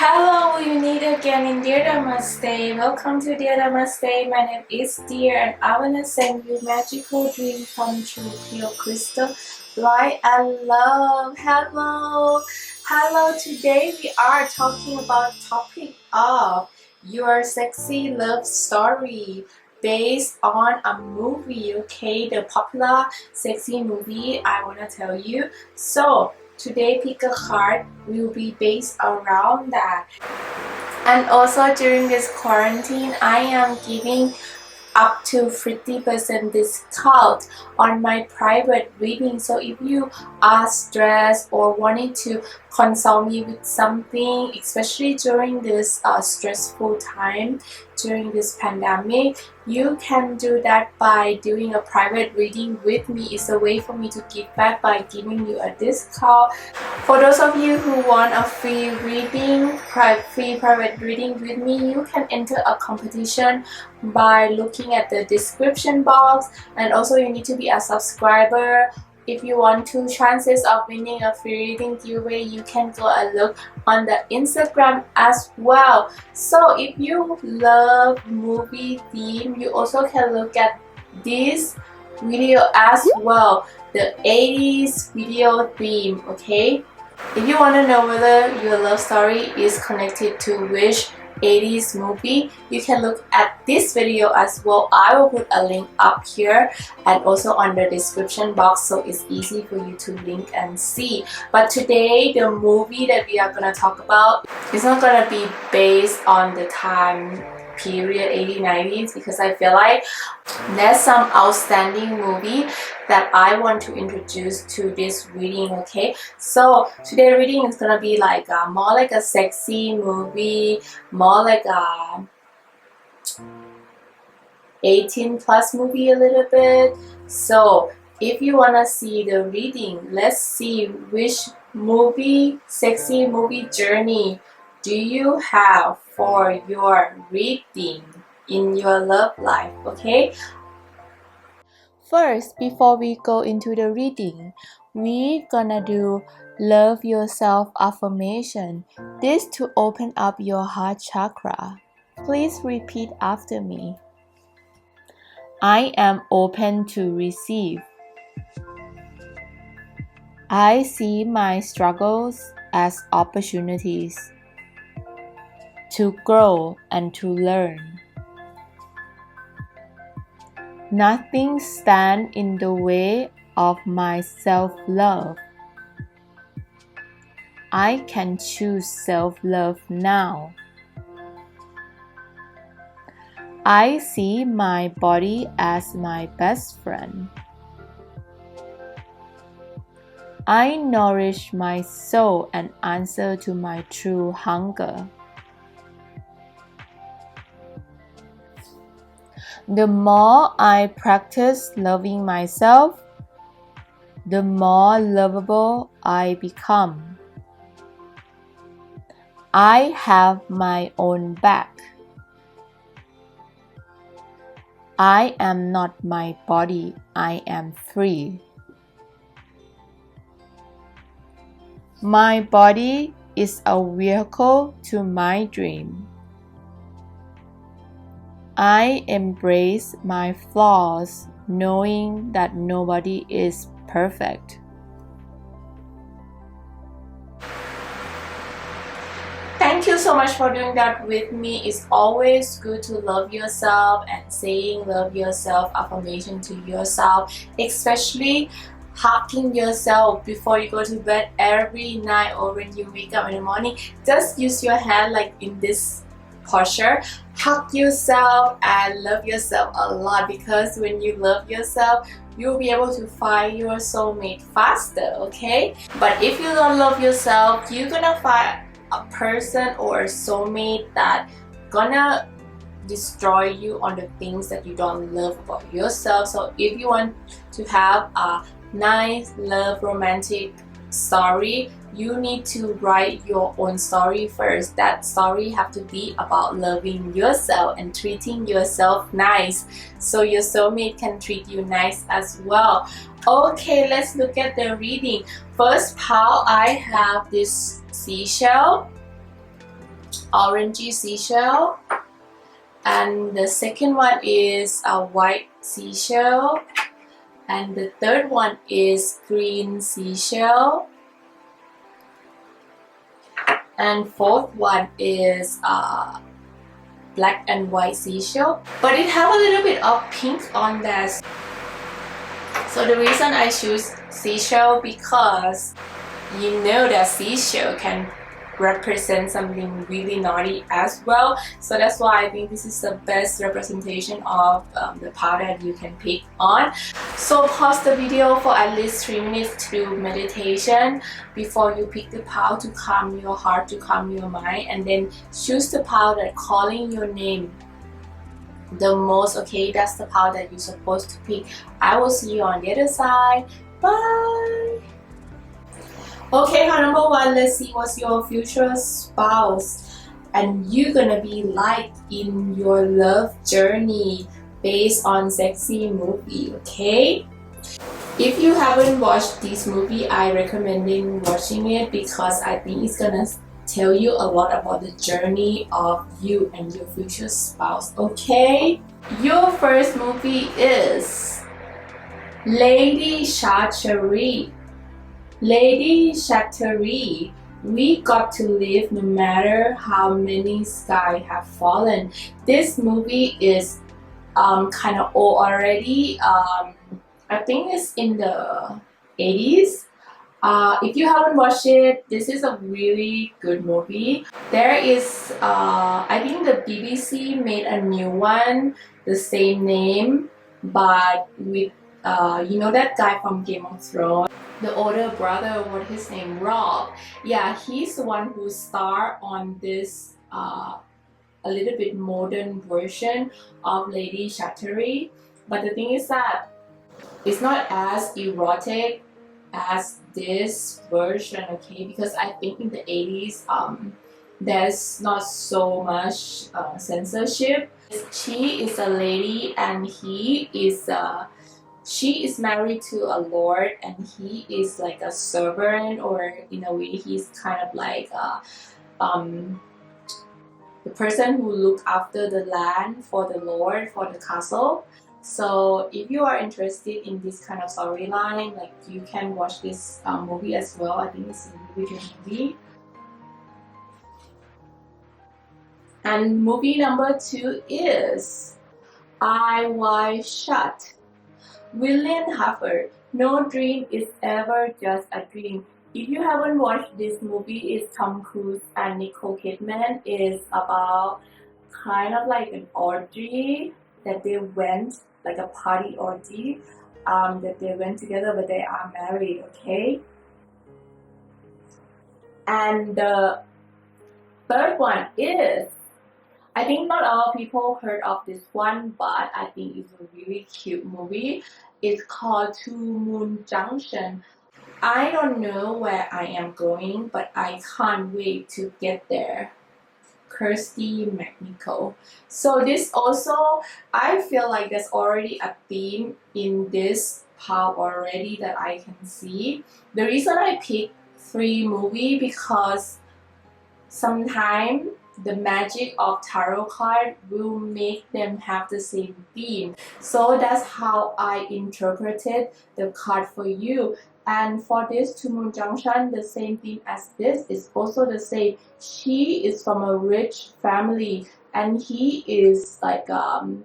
Hello, you meet again in Dear Damaste. Welcome to Dear Damaste. My name is Dear and I wanna send you magical dream come true, pure crystal, light and love. Hello. Today we are talking about topic of your sexy love story based on a movie. Okay, the popular sexy movie I wanna tell you. So today pick a card will be based around that. And also during this quarantine, I am giving up to 50% discount on my private reading. So if you are stressed or wanting to consult me with something, especially during this stressful time, during this pandemic, you can do that by doing a private reading with me. It's a way for me to give back by giving you a discount. For those of you who want a free private reading with me, you can enter a competition by looking at the description box, and also you need to be a subscriber. If you want 2 chances of winning a free reading giveaway, you can go and look on the Instagram as well. So if you love movie theme, you also can look at this video as well, the 80s video theme. Okay, if you want to know whether your love story is connected to which 80s movie, you can look at this video as well. I will put a link up here and also on the description box, so it's easy for you to link and see. But today the movie that we are going to talk about is not going to be based on the time period 80s, 90s, because I feel like there's some outstanding movie that I want to introduce to this reading. Okay, so today reading is gonna be like more like a sexy movie, more like a 18+ movie a little bit. So if you wanna see the reading, let's see which movie, sexy movie journey do you have for your reading in your love life. Okay, first, before we go into the reading, we're gonna do love yourself affirmation. This to open up your heart chakra. Please repeat after me. I am open to receive. I see my struggles as opportunities to grow and to learn. Nothing stands in the way of my self-love. I can choose self-love now. I see my body as my best friend. I nourish my soul and answer to my true hunger. The more I practice loving myself, the more lovable I become. I have my own back. I am not my body, I am free. My body is a vehicle to my dream. I embrace my flaws, knowing that nobody is perfect. Thank you so much for doing that with me. It's always good to love yourself and saying love yourself affirmation to yourself, especially hugging yourself before you go to bed every night or when you wake up in the morning. Just use your hand like in this posture, hug yourself and love yourself a lot, because when you love yourself, you'll be able to find your soulmate faster. Okay, but if you don't love yourself, you're gonna find a person or a soulmate that gonna destroy you on the things that you don't love about yourself. So if you want to have a nice love romantic story, you need to write your own story first. That story have to be about loving yourself and treating yourself nice, so your soulmate can treat you nice as well. Okay, let's look at the reading. First pile, I have this seashell. orangey seashell, and the second one is a white seashell, and the third one is green seashell, and fourth one is black and white seashell, but it have a little bit of pink on that. So the reason I choose seashell because you know that seashell can represent something really naughty as well, so that's why I think this is the best representation of the powder that you can pick on. So pause the video for at least 3 minutes to do meditation before you pick the powder to calm your heart, to calm your mind, and then choose the powder calling your name the most. Okay, that's the powder that you're supposed to pick. I will see you on the other side. Bye. Okay, number one, let's see what's your future spouse and you're gonna be like in your love journey based on sexy movie. Okay, if you haven't watched this movie, I recommend watching it because I think it's gonna tell you a lot about the journey of you and your future spouse. Okay, your first movie is Lady Chattery. Lady Chattery, we got to live no matter how many skies have fallen. This movie is kind of old already. I think it's in the 80s. If you haven't watched it, this is a really good movie. There is, I think the BBC made a new one, the same name, but with, you know that guy from Game of Thrones? The older brother, what his name, Rob. Yeah, he's the one who starred on this a little bit modern version of Lady Chattery. But the thing is that it's not as erotic as this version, okay? Because I think in the 80s, there's not so much censorship. She is a lady and he is she is married to a lord and he is like a servant, or in a way he's kind of like the person who look after the land for the lord, for the castle. So if you are interested in this kind of storyline, like you can watch this movie as well. I think it's a really good movie. And movie number 2 is Eyes Shut. William Harper, no dream is ever just a dream. If you haven't watched this movie, it's Tom Cruise and Nicole Kidman. It's about kind of like an orgy that they went, like a party orgy, that they went together, but they are married, okay? And the third one is, I think not all people heard of this one, but I think it's a really cute movie. It's called Two Moon Junction. I don't know where I am going, but I can't wait to get there. Kirsty McNichol. So this also, I feel like there's already a theme in this part already that I can see. The reason I picked 3 movies because sometimes the magic of tarot card will make them have the same theme. So that's how I interpreted the card for you. And for this Two Moon Junction, the same theme as this is also the same. She is from a rich family and he is like kind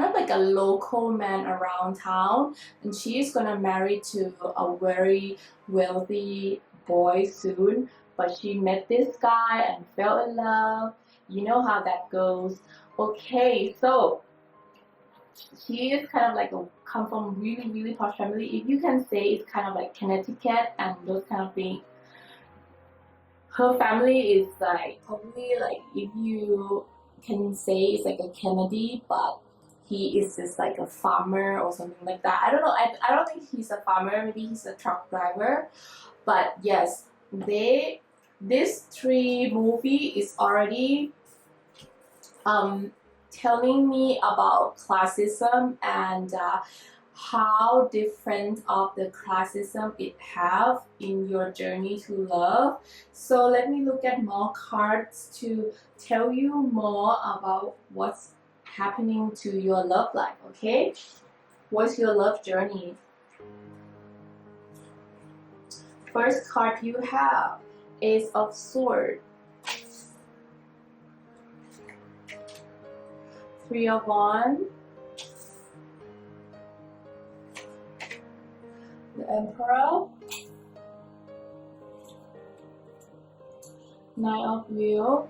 of like a local man around town, and she is gonna marry to a very wealthy boy soon. But she met this guy and fell in love. You know how that goes. Okay, so she is kind of like come from really posh family. If you can say it's kind of like Connecticut and those kind of things. Her family is like probably like, if you can say, it's like a Kennedy, but he is just like a farmer or something like that. I don't know. I don't think he's a farmer. Maybe he's a truck driver. But yes, this 3 movie is already telling me about classism and how different of the classism it have in your journey to love. So let me look at more cards to tell you more about what's happening to your love life. Okay, what's your love journey? First card you have, Ace of Swords, Three of Wands, the Emperor, Nine of Wheels,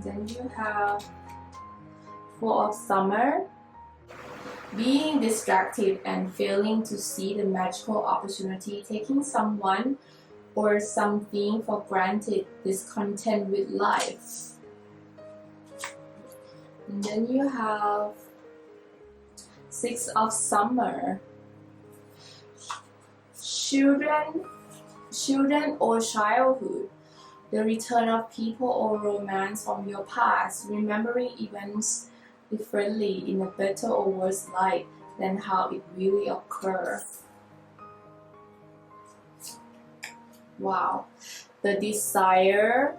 then you have Four of Summer. Being distracted and failing to see the magical opportunity, taking someone or something for granted, discontent with life. And then you have Six of Summer. Children or childhood. The return of people or romance from your past. Remembering events differently in a better or worse light than how it really occurred. Wow. The desire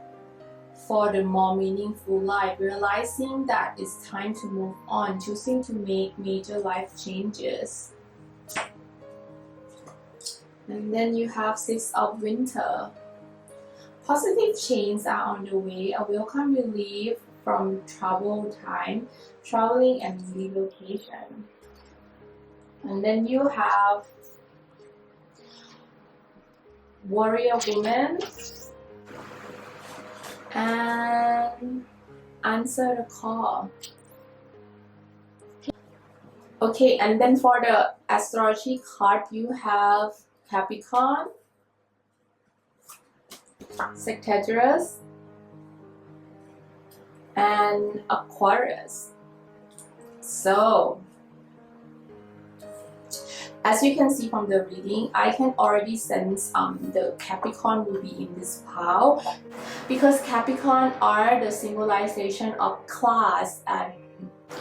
for the more meaningful life, realizing that it's time to move on, choosing to make major life changes. And then you have Six of Winter. Positive changes are on the way, a welcome relief from troubled time, traveling and relocation. And then you have Warrior Woman and Answer the Call. Okay, and then for the astrology card you have Capricorn, Sagittarius, and Aquarius. So as you can see from the reading, I can already sense the Capricorn will be in this pile, because Capricorn are the symbolization of class and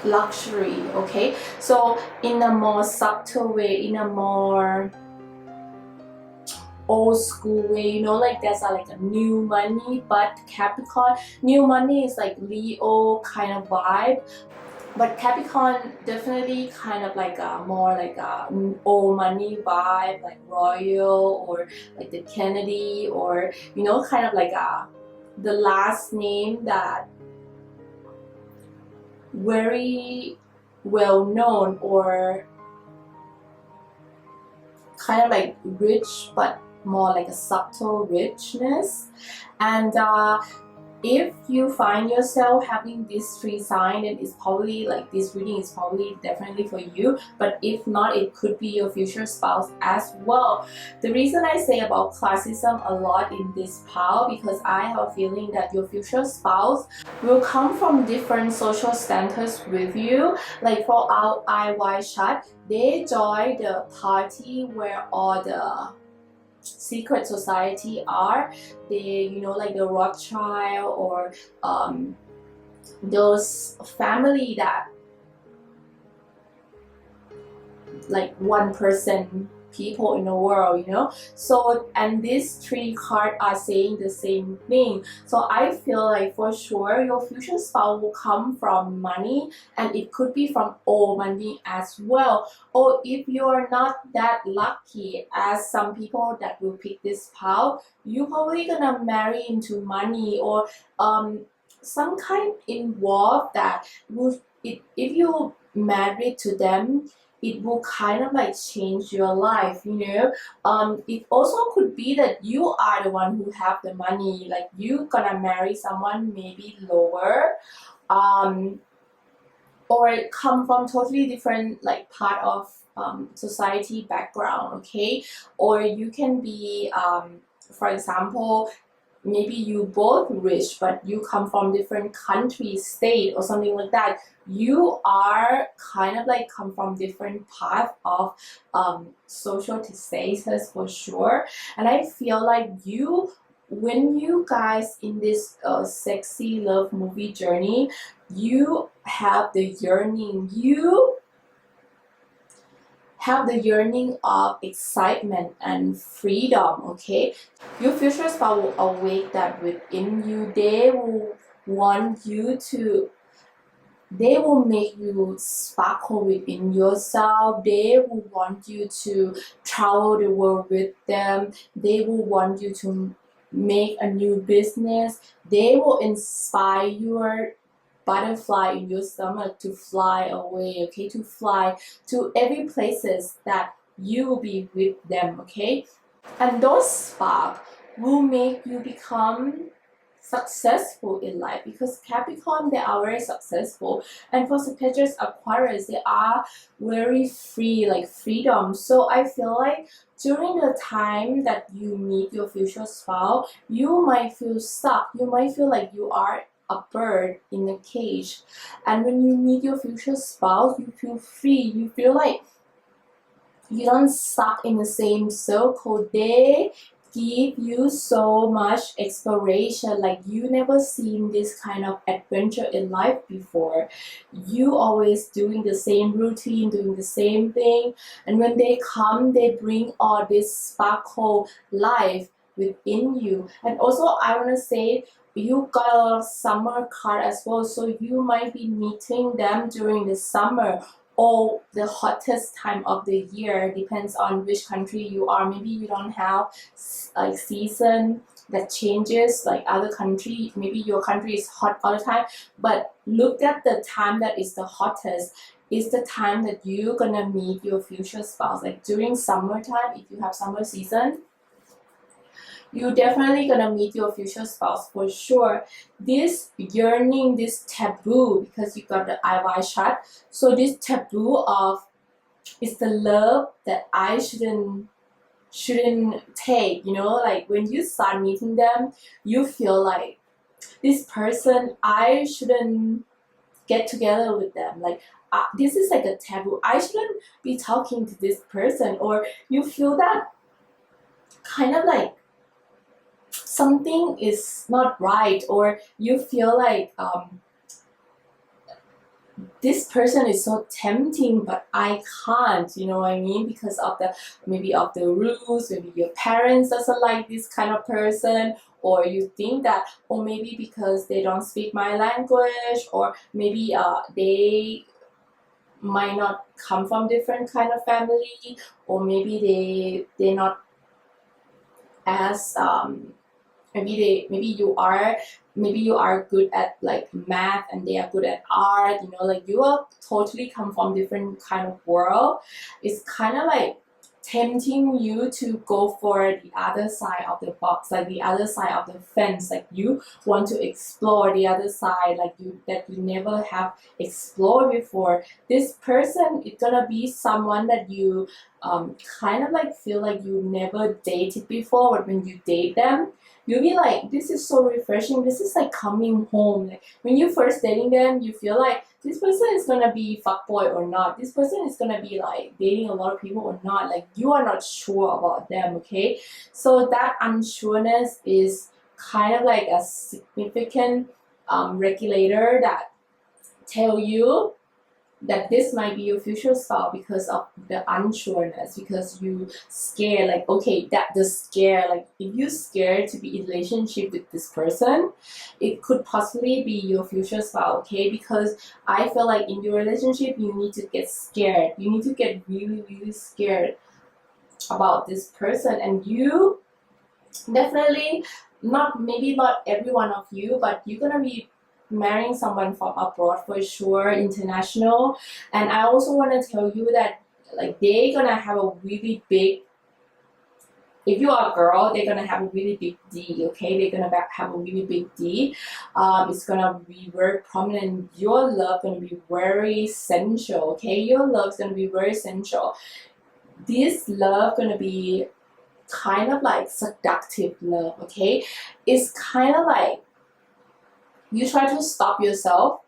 luxury. Okay, so in a more subtle way, in a more old school way, you know, like there's like a new money, but Capricorn, new money is like Leo kind of vibe, but Capricorn definitely kind of like a more like a old money vibe, like royal or like the Kennedy, or you know, kind of like the last name that very well known, or kind of like rich but more like a subtle richness. And if you find yourself having this three sign, then it's probably like this reading is probably definitely for you, but if not, it could be your future spouse as well. The reason I say about classism a lot in this pile, because I have a feeling that your future spouse will come from different social status with you. Like for our IY shot, they join the party where all the secret society are. They, you know, like the Rothschild or those family that like 1% people in the world, you know. So, and these three cards are saying the same thing. So I feel like for sure your future spouse will come from money, and it could be from old money as well. Or if you're not that lucky as some people that will pick this pile, you're probably gonna marry into money, or some kind involved that will, if you married to them, it will kind of like change your life, you know. It also could be that you are the one who have the money, like you gonna marry someone maybe lower, or come from totally different like part of society background, okay. Or you can be for example, maybe you both rich but you come from different country, state, or something like that. You are kind of like come from different path of social status for sure. And I feel like you when you guys in this sexy love movie journey, you have the yearning, you have the yearning of excitement and freedom, okay? Your future spouse will awake that within you. They will want you to, they will make you sparkle within yourself. They will want you to travel the world with them. They will want you to make a new business. They will inspire your butterfly in your stomach to fly away, okay? To fly to every places that you will be with them, okay? And those spark will make you become successful in life, because Capricorn, they are very successful, and for Sagittarius, Aquarius, they are very free, like freedom. So I feel like during the time that you meet your future spouse, you might feel stuck, you might feel like you are a bird in a cage, and when you meet your future spouse, you feel free, you feel like you don't stuck in the same circle. They give you so much exploration, like you never seen this kind of adventure in life before. You always doing the same routine, doing the same thing, and when they come, they bring all this sparkle life within you. And also I want to say, you got a summer card as well, so you might be meeting them during the summer or the hottest time of the year. Depends on which country you are. Maybe you don't have like season that changes like other country. Maybe your country is hot all the time, but look at the time that is the hottest. Is the time that you're gonna meet your future spouse. Like during summertime, if you have summer season, you're definitely gonna meet your future spouse for sure. This yearning, this taboo, because you got the IY chart, so this taboo of is the love that I shouldn't take, you know, like when you start meeting them, you feel like this person, I shouldn't get together with them, like this is like a taboo, I shouldn't be talking to this person, or you feel that kind of like something is not right, or you feel like this person is so tempting but I can't, you know what I mean, because of the maybe of the rules, maybe your parents doesn't like this kind of person, or you think that, or maybe because they don't speak my language, or maybe they might not come from different kind of family, or maybe they're not as maybe you are good at like math and they are good at art, you know, like you are totally come from different kind of world. It's kind of like tempting you to go for the other side of the box, like the other side of the fence, like you want to explore the other side, like you never have explored before. This person is gonna be someone that you kind of like feel like you never dated before, but when you date them, you'll be like, this is so refreshing, this is like coming home. Like when you first dating them, you feel like this person is gonna be fuckboy or not, this person is gonna be like dating a lot of people or not, like you are not sure about them, okay? So that unsureness is kind of like a significant regulator that tell you that this might be your future spouse, because of the unsureness, because you scared, like okay, that the scare, like if you scared to be in relationship with this person, it could possibly be your future spouse, okay? Because I feel like in your relationship you need to get scared, you need to get really scared about this person, and you definitely not, maybe not every one of you, but you're gonna be marrying someone from abroad for sure, international. And I also want to tell you that like they're gonna have a really big, if you are a girl, they're gonna have a really big D, okay? They're gonna have a really big D. It's gonna be very prominent. Your love gonna be very sensual, okay? Your love's gonna be very sensual. This love gonna be kind of like seductive love, okay? It's kind of like you try to stop yourself,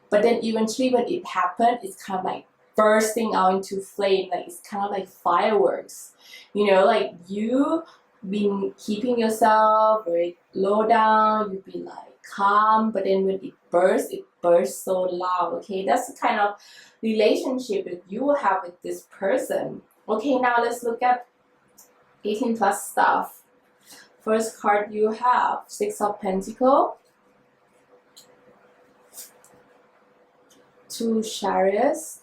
but then eventually when it happens, it's kind of like bursting out into flame, like it's kind of like fireworks, you know, like you been keeping yourself very low down, you've been like calm, but then when it bursts so loud. Okay, that's the kind of relationship that you will have with this person. Okay, now let's look at 18 plus stuff. First card you have Six of Pentacles, Two Chariots,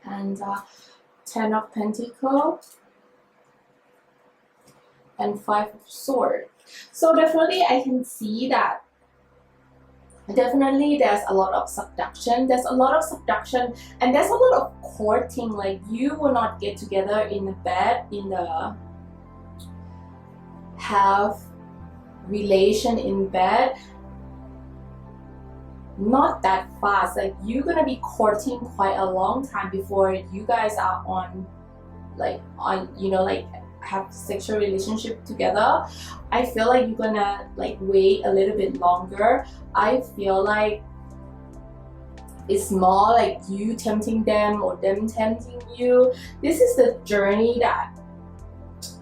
and 10 of Pentacles and 5 of Swords. So definitely I can see that definitely there's a lot of seduction. There's a lot of seduction and there's a lot of courting. Like you will not get together in the bed, in the have relation in bed, not that fast. Like you're gonna be courting quite a long time before you guys are on you know, like have sexual relationship together. I feel like you're gonna like wait a little bit longer. I feel like it's more like you tempting them or them tempting you. This is the journey that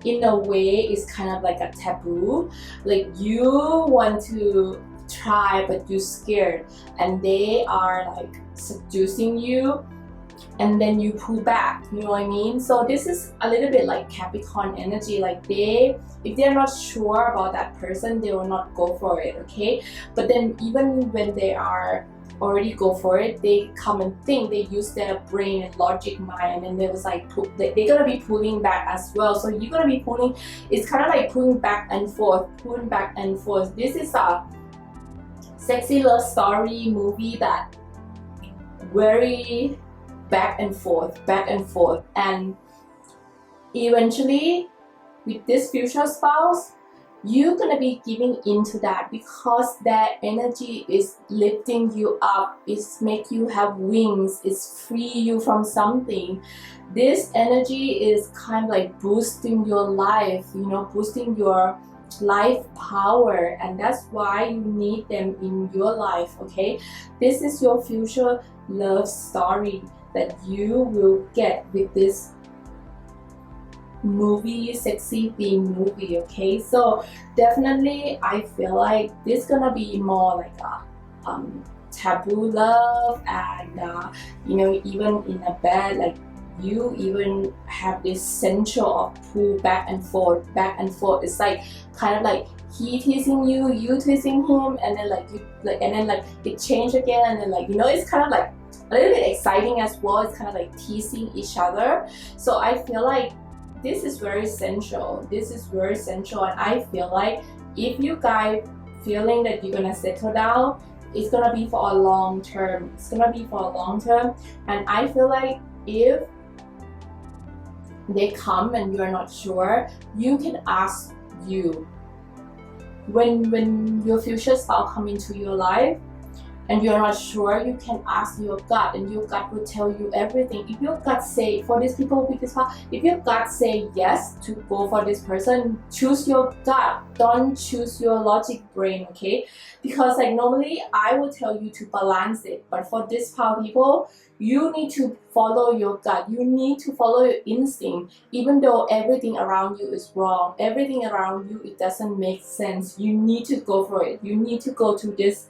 in a way is kind of like a taboo. Like you want to try but you're scared, and they are like seducing you and then you pull back, you know what I mean? So this is a little bit like Capricorn energy. Like if they're not sure about that person, they will not go for it. Okay, but then even when they are already go for it, they come and think, they use their brain and logic mind, and they was like they're gonna be pulling back as well. So you're gonna be pulling, it's kind of like pulling back and forth. This is a sexy love story movie that very back and forth, and eventually with this future spouse, you're gonna be giving into that because their energy is lifting you up, it's make you have wings, it's free you from something. This energy is kind of like boosting your life, you know, boosting your life power, and that's why you need them in your life. Okay, this is your future love story that you will get with this movie, sexy theme movie. Okay, so definitely I feel like this gonna be more like a taboo love, and you know, even in a bed, like you even have this sensual of pull back and forth. It's like kind of like he teasing you, you teasing him, and then like you and then like it change again, and then like, you know, it's kind of like a little bit exciting as well. It's kind of like teasing each other. So I feel like this is very sensual. And I feel like if you guys feeling that you're gonna settle down, it's gonna be for a long term. And I feel like if they come and you're not sure, you can ask you. When your future spouse come into your life and you're not sure, you can ask your gut, and your gut will tell you everything. If your gut say, for these people with this power, if your gut say yes to go for this person, choose your gut, don't choose your logic brain. Okay, because like normally I will tell you to balance it, but for this power people, you need to follow your gut, you need to follow your instinct. Even though everything around you is wrong, everything around you, it doesn't make sense, you need to go for it. You need to go to this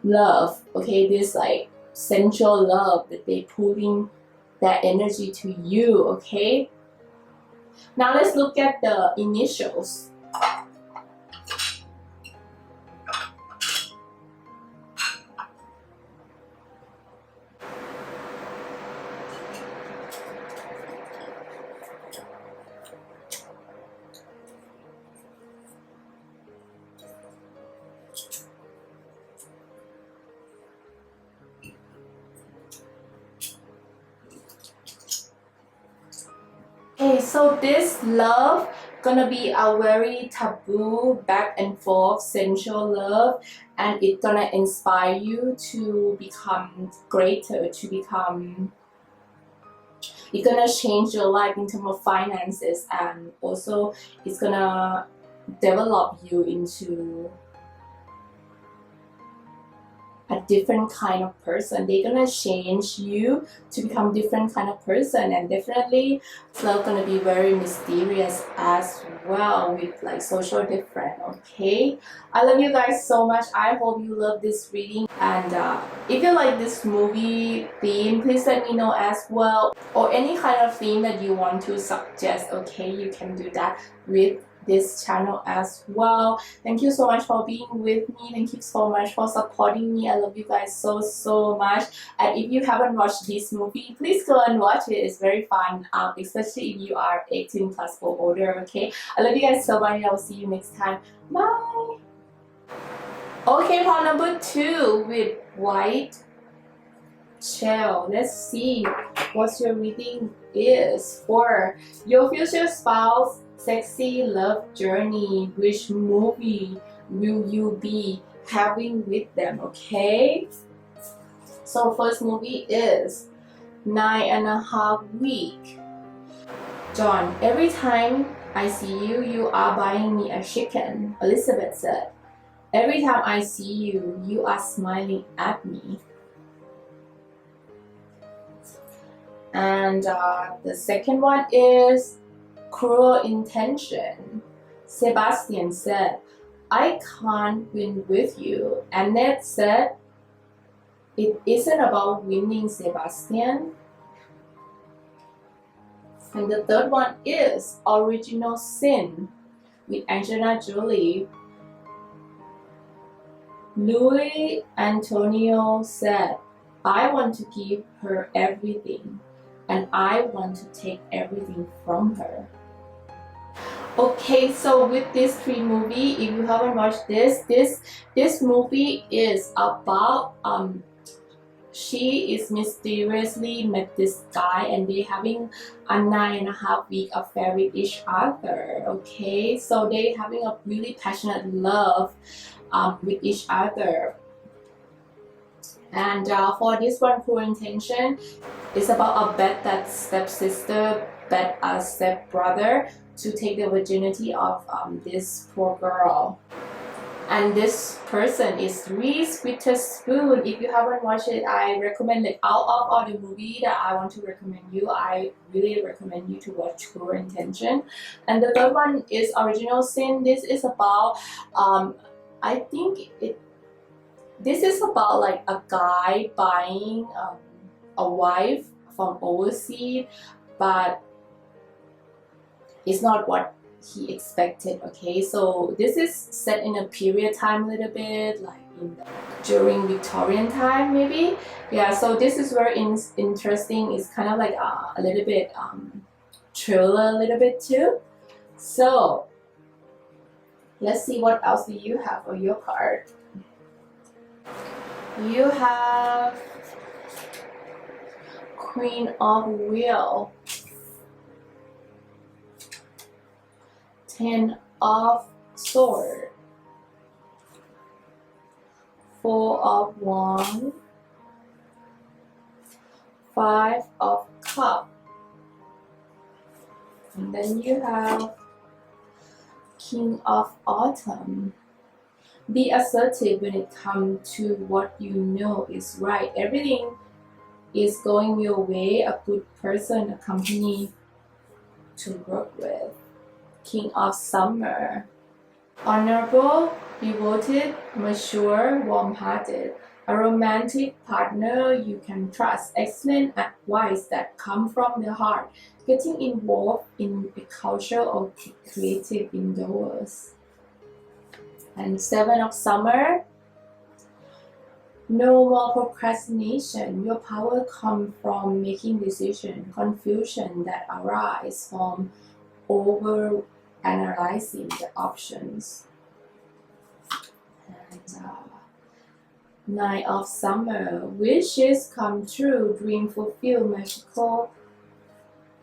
love, okay, this like sensual love that they pulling that energy to you. Okay, now let's look at the initials. Okay, so this love gonna be a very taboo, back and forth, sensual love, and it's gonna inspire you to become greater, it's gonna change your life in terms of finances, and also it's gonna develop you into a different kind of person. They're gonna change you to become different kind of person, and definitely love gonna be very mysterious as well with like social different. Okay, I love you guys so much. I hope you love this reading, and if you like this movie theme, please let me know as well, or any kind of theme that you want to suggest. Okay, you can do that with this channel as well. Thank you so much for being with me. Thank you so much for supporting me. I love you guys so much. And if you haven't watched this movie, please go and watch it. It's very fun, especially if you are 18 plus or older. Okay, I love you guys so much. I will see you next time. Bye. Okay, part number 2 with white shell. Let's see what your reading is for your future spouse. Sexy love journey. Which movie will you be having with them? Okay, so first movie is 9.5 weeks. John, every time I see you, you are buying me a chicken. Elizabeth said, every time I see you, you are smiling at me. And the second one is cruel intention. Sebastian said, I can't win with you. Annette said, it isn't about winning, Sebastian. And the third one is original sin with Angelina Jolie. Louis Antonio said, I want to give her everything, and I want to take everything from her. Okay, so with this 3 movie, if you haven't watched this movie is about she is mysteriously met this guy, and they having a 9.5 week affair with each other. Okay, so they having a really passionate love with each other. And for this one, Cruel Intention, it's about a bet that stepsister bet a stepbrother to take the virginity of this poor girl. And this person is Reese Witherspoon. If you haven't watched it, I recommend it. Out of all the movie that I want to recommend you, I really recommend you to watch Cruel Intention. And the third one is Original Sin. This is about I think this is about like a guy buying a wife from overseas, but it's not what he expected. Okay, so this is set in a period time a little bit, like during Victorian time maybe. Yeah, so this is very interesting. It's kind of like a little bit thriller a little bit too. So let's see what else do you have on your card. You have Queen of Wheel, 10 of Sword, 4 of Wands, 5 of Cup, and then you have King of Autumn. Be assertive when it comes to what you know is right. Everything is going your way. A good person, a company to work with. King of Summer. Honorable, devoted, mature, warm-hearted. A romantic partner you can trust. Excellent advice that comes from the heart. Getting involved in a culture or creative endeavors. And 7 of Summer. No more procrastination. Your power comes from making decisions. Confusion that arises from over analyzing the options. And 9 of Summer. Wishes come true. Dream fulfilled. Magical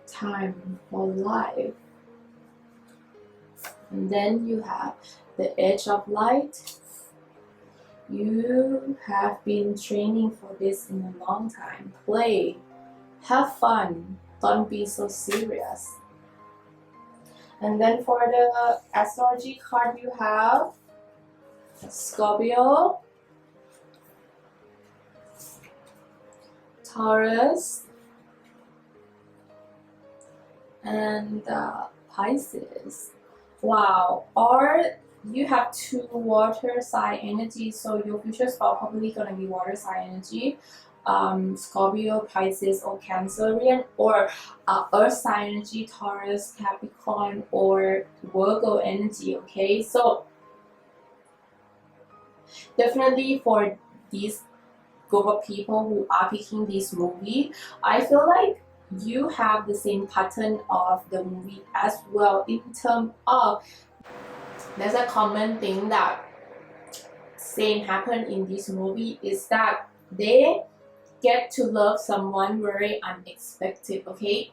time for life. And then you have the Edge of Light. You have been training for this in a long time. Play, have fun, don't be so serious. And then for the astrology card, you have Scorpio, Taurus, and Pisces. Wow, or you have 2 water sign energy, so your future spouse probably gonna be water sign energy, Scorpio, Pisces, or Cancerian, or earth sign energy, Taurus, Capricorn, or Virgo energy. Okay, so definitely for these group of people who are picking this movie, I feel like you have the same pattern of the movie as well, in terms of there's a common thing that same happen in this movie is that they get to love someone very unexpected. Okay,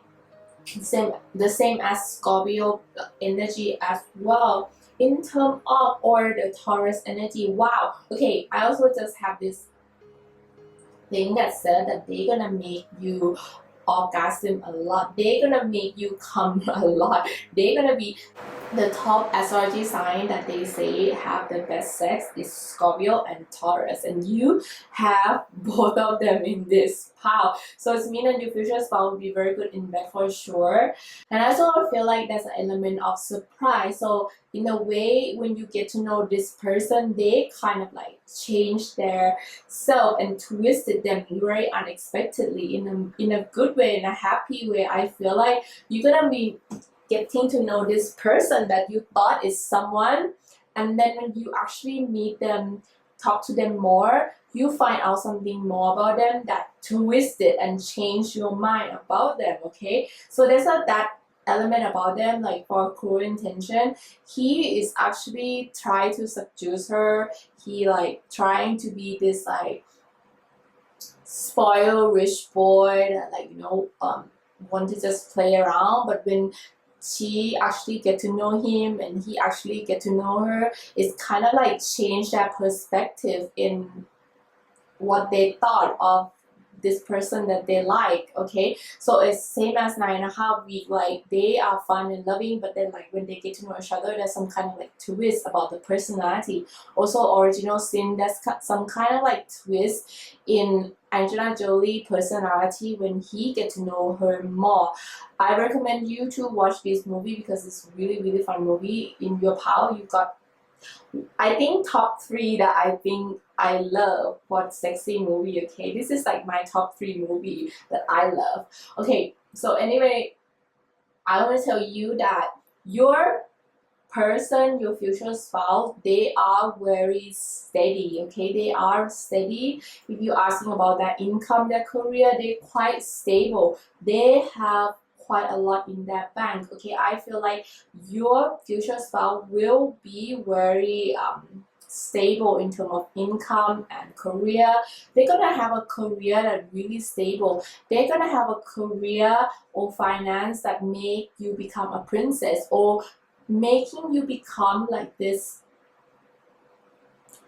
the same as Scorpio energy as well, in terms of, or the Taurus energy. Wow, okay, I also just have this thing that said that they're gonna make you orgasm a lot, they're gonna make you come a lot, they're gonna be the top astrology sign that they say have the best sex is Scorpio and Taurus, and you have both of them in this pile. So it's mean that your future spouse will be very good in bed for sure. And I also feel like there's an element of surprise. So in a way, when you get to know this person, they kind of like change their self and twisted them very unexpectedly in a good way, in a happy way. I feel like you're gonna be getting to know this person that you thought is someone, and then when you actually meet them, talk to them more, you find out something more about them that twisted and changed your mind about them. Okay, so there's that element about them, like for cruel intention, he is actually trying to seduce her, he like trying to be this like spoiled rich boy that, like, want to just play around. But when she actually get to know him and he actually get to know her, it's kind of like change that perspective in what they thought of this person that they like. Okay, so it's same as 9.5 week, like they are fun and loving, but then like when they get to know each other, there's some kind of like twist about the personality. Also original sin, there's some kind of like twist in Angelina Jolie personality when he get to know her more. I recommend you to watch this movie because it's really fun movie. In your pile you got, I think, top 3 that I think I love for sexy movie. Okay, this is like my top 3 movie that I love. Okay, so anyway, I want to tell you that your person, your future spouse, they are very steady. Okay, they are steady. If you're asking about their income, their career, they're quite stable. They have quite a lot in their bank. Okay, I feel like your future spouse will be very stable in terms of income and career. They're gonna have a career that really stable. They're gonna have a career or finance that make you become a princess, or making you become like this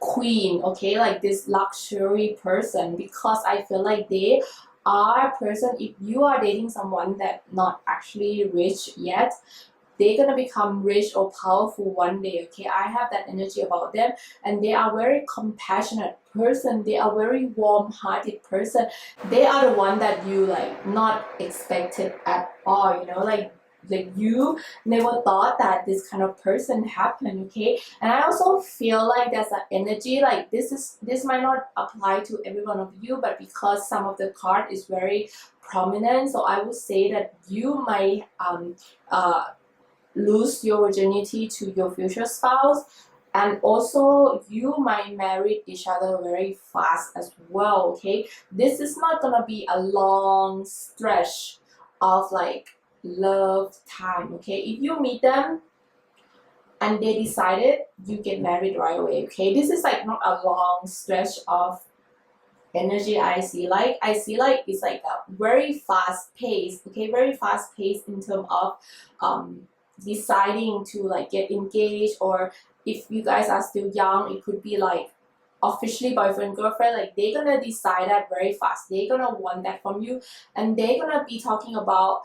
queen. Okay, like this luxury person, because I feel like they are a person, if you are dating someone that not actually rich yet, they're gonna become rich or powerful one day. Okay, I have that energy about them, and they are very compassionate person, they are very warm-hearted person. They are the one that you like not expected at all, like you never thought that this kind of person happened. Okay, and I also feel like there's an energy like this might not apply to every one of you, but because some of the card is very prominent, so I would say that you might lose your virginity to your future spouse, and also you might marry each other very fast as well. Okay, this is not gonna be a long stretch of like love time. Okay, if you meet them and they decided, you get married right away. Okay, this is like not a long stretch of energy. I see like it's like a very fast pace. Okay, very fast pace in terms of deciding to like get engaged, or if you guys are still young, it could be like officially boyfriend girlfriend. Like they're gonna decide that very fast, they're gonna want that from you, and they're gonna be talking about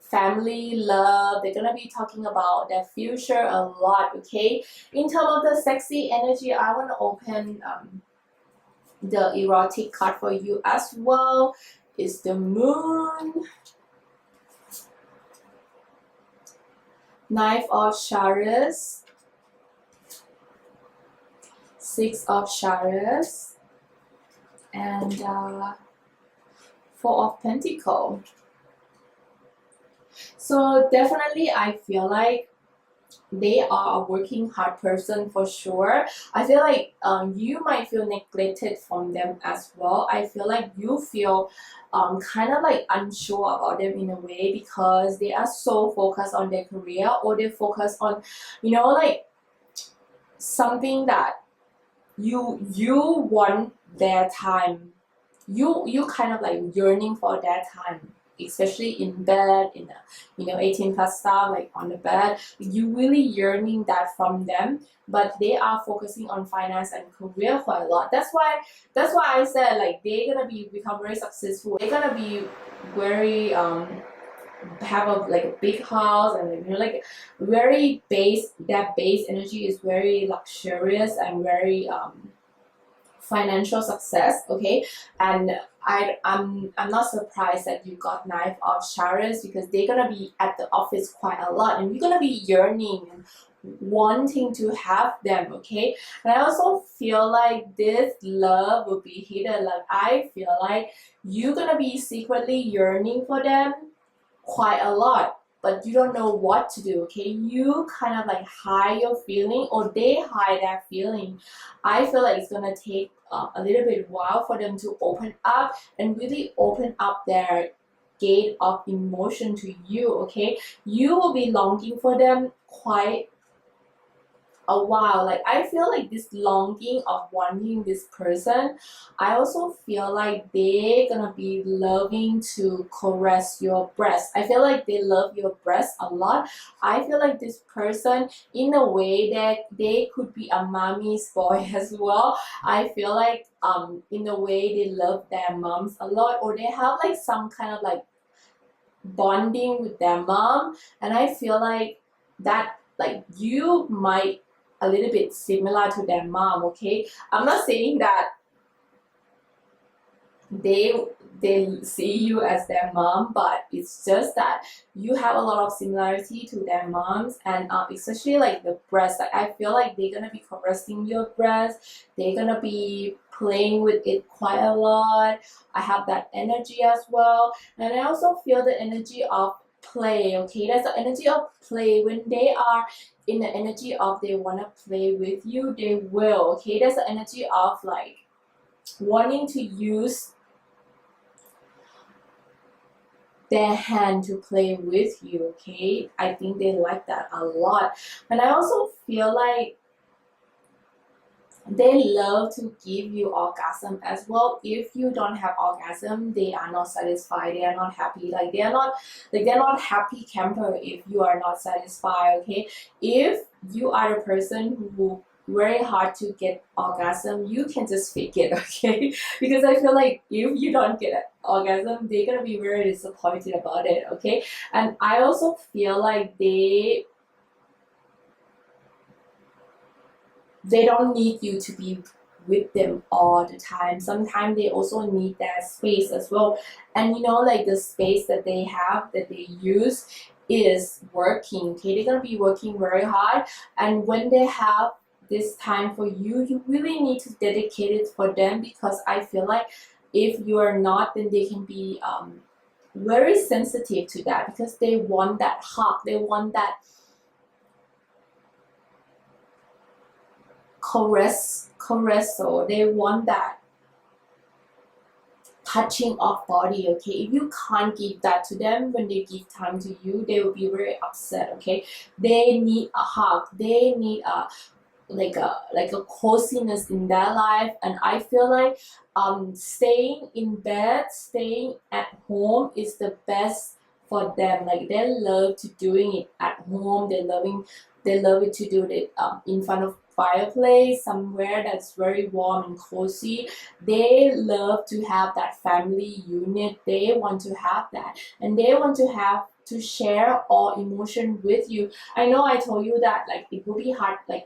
family, love, they're gonna be talking about their future a lot. Okay, in terms of the sexy energy, I want to open the erotic card for you as well. is the Moon, Knife of Chariots, Six of Chariots, and Four of Pentacles. So definitely I feel like they are a working hard person for sure. I feel like you might feel neglected from them as well. I feel like you feel kind of like unsure about them in a way because they are so focused on their career, or they focus on, you know, like something that you want their time. You kind of like yearning for that time, especially in bed, in a 18 plus stuff, like on the bed. You really yearning that from them, but they are focusing on finance and career quite a lot. That's why I said like they're gonna become very successful. They're gonna be very have a big house, and like very base. That base energy is very luxurious and very financial success. Okay, and I'm not surprised that you got Knife of Chariots, because they're gonna be at the office quite a lot, and you're gonna be yearning and wanting to have them. Okay, and I also feel like this love will be hidden. Like I feel like you're gonna be secretly yearning for them quite a lot, but you don't know what to do. Okay, you kind of like hide your feeling, or they hide that feeling. I feel like it's gonna take a little bit while for them to open up and really open up their gate of emotion to you. Okay, you will be longing for them quite a while. Like I feel like this longing of wanting this person, I also feel like they're gonna be loving to caress your breast. I feel like they love your breast a lot. I feel like this person, in a way, that they could be a mommy's boy as well. I feel like in a way they love their moms a lot, or they have like some kind of like bonding with their mom. And I feel like that, like, you might a little bit similar to their mom. Okay, I'm not saying that they see you as their mom, but it's just that you have a lot of similarity to their moms. And especially like the breast, like I feel like they're gonna be caressing your breast, they're gonna be playing with it quite a lot. I have that energy as well, and I also feel the energy of play. Okay, that's the energy of play. When they are in the energy of they want to play with you, they will. Okay, there's the energy of like wanting to use their hand to play with you. Okay, I think they like that a lot. And I also feel like they love to give you orgasm as well. If you don't have orgasm, they are not satisfied, they are not happy. Like they're not happy camper if you are not satisfied. Okay, if you are a person who very hard to get orgasm, you can just fake it. Okay, because I feel like if you don't get orgasm, they're gonna be very disappointed about it. Okay, and I also feel like they don't need you to be with them all the time. Sometimes they also need that space as well. And like the space that they have, that they use, is working. Okay, they're gonna be working very hard, and when they have this time for you, you really need to dedicate it for them, because I feel like if you are not, then they can be very sensitive to that, because they want that hug, they want that caress, they want that touching of body. Okay, if you can't give that to them when they give time to you, they will be very upset. Okay, they need a hug, they need a coziness in their life. And I feel like staying in bed, staying at home is the best for them. Like they love to doing it at home, they love it to do it in front of fireplace, somewhere that's very warm and cozy. They love to have that family unit, they want to have that, and they want to share all emotion with you. I know I told you that like it will be hard, like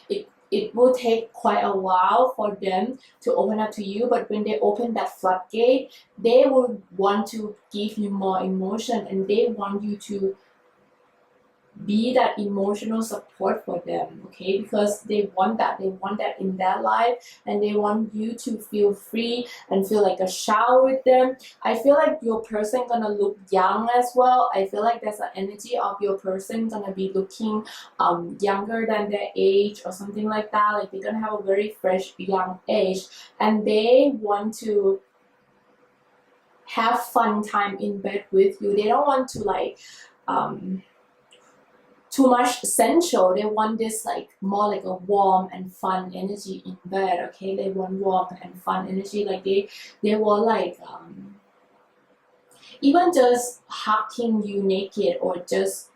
it it will take quite a while for them to open up to you, but when they open that floodgate, they will want to give you more emotion, and they want you to be that emotional support for them, okay? Because they want that in their life, and they want you to feel free and feel like a child with them. I feel like your person gonna look young as well. I feel like there's an energy of your person gonna be looking younger than their age or something like that. Like they're gonna have a very fresh young age, and they want to have fun time in bed with you. They don't want to like too much sensual. They want this like more like a warm and fun energy in bed, okay? They want warm and fun energy. Like they want like even just hugging you naked, or just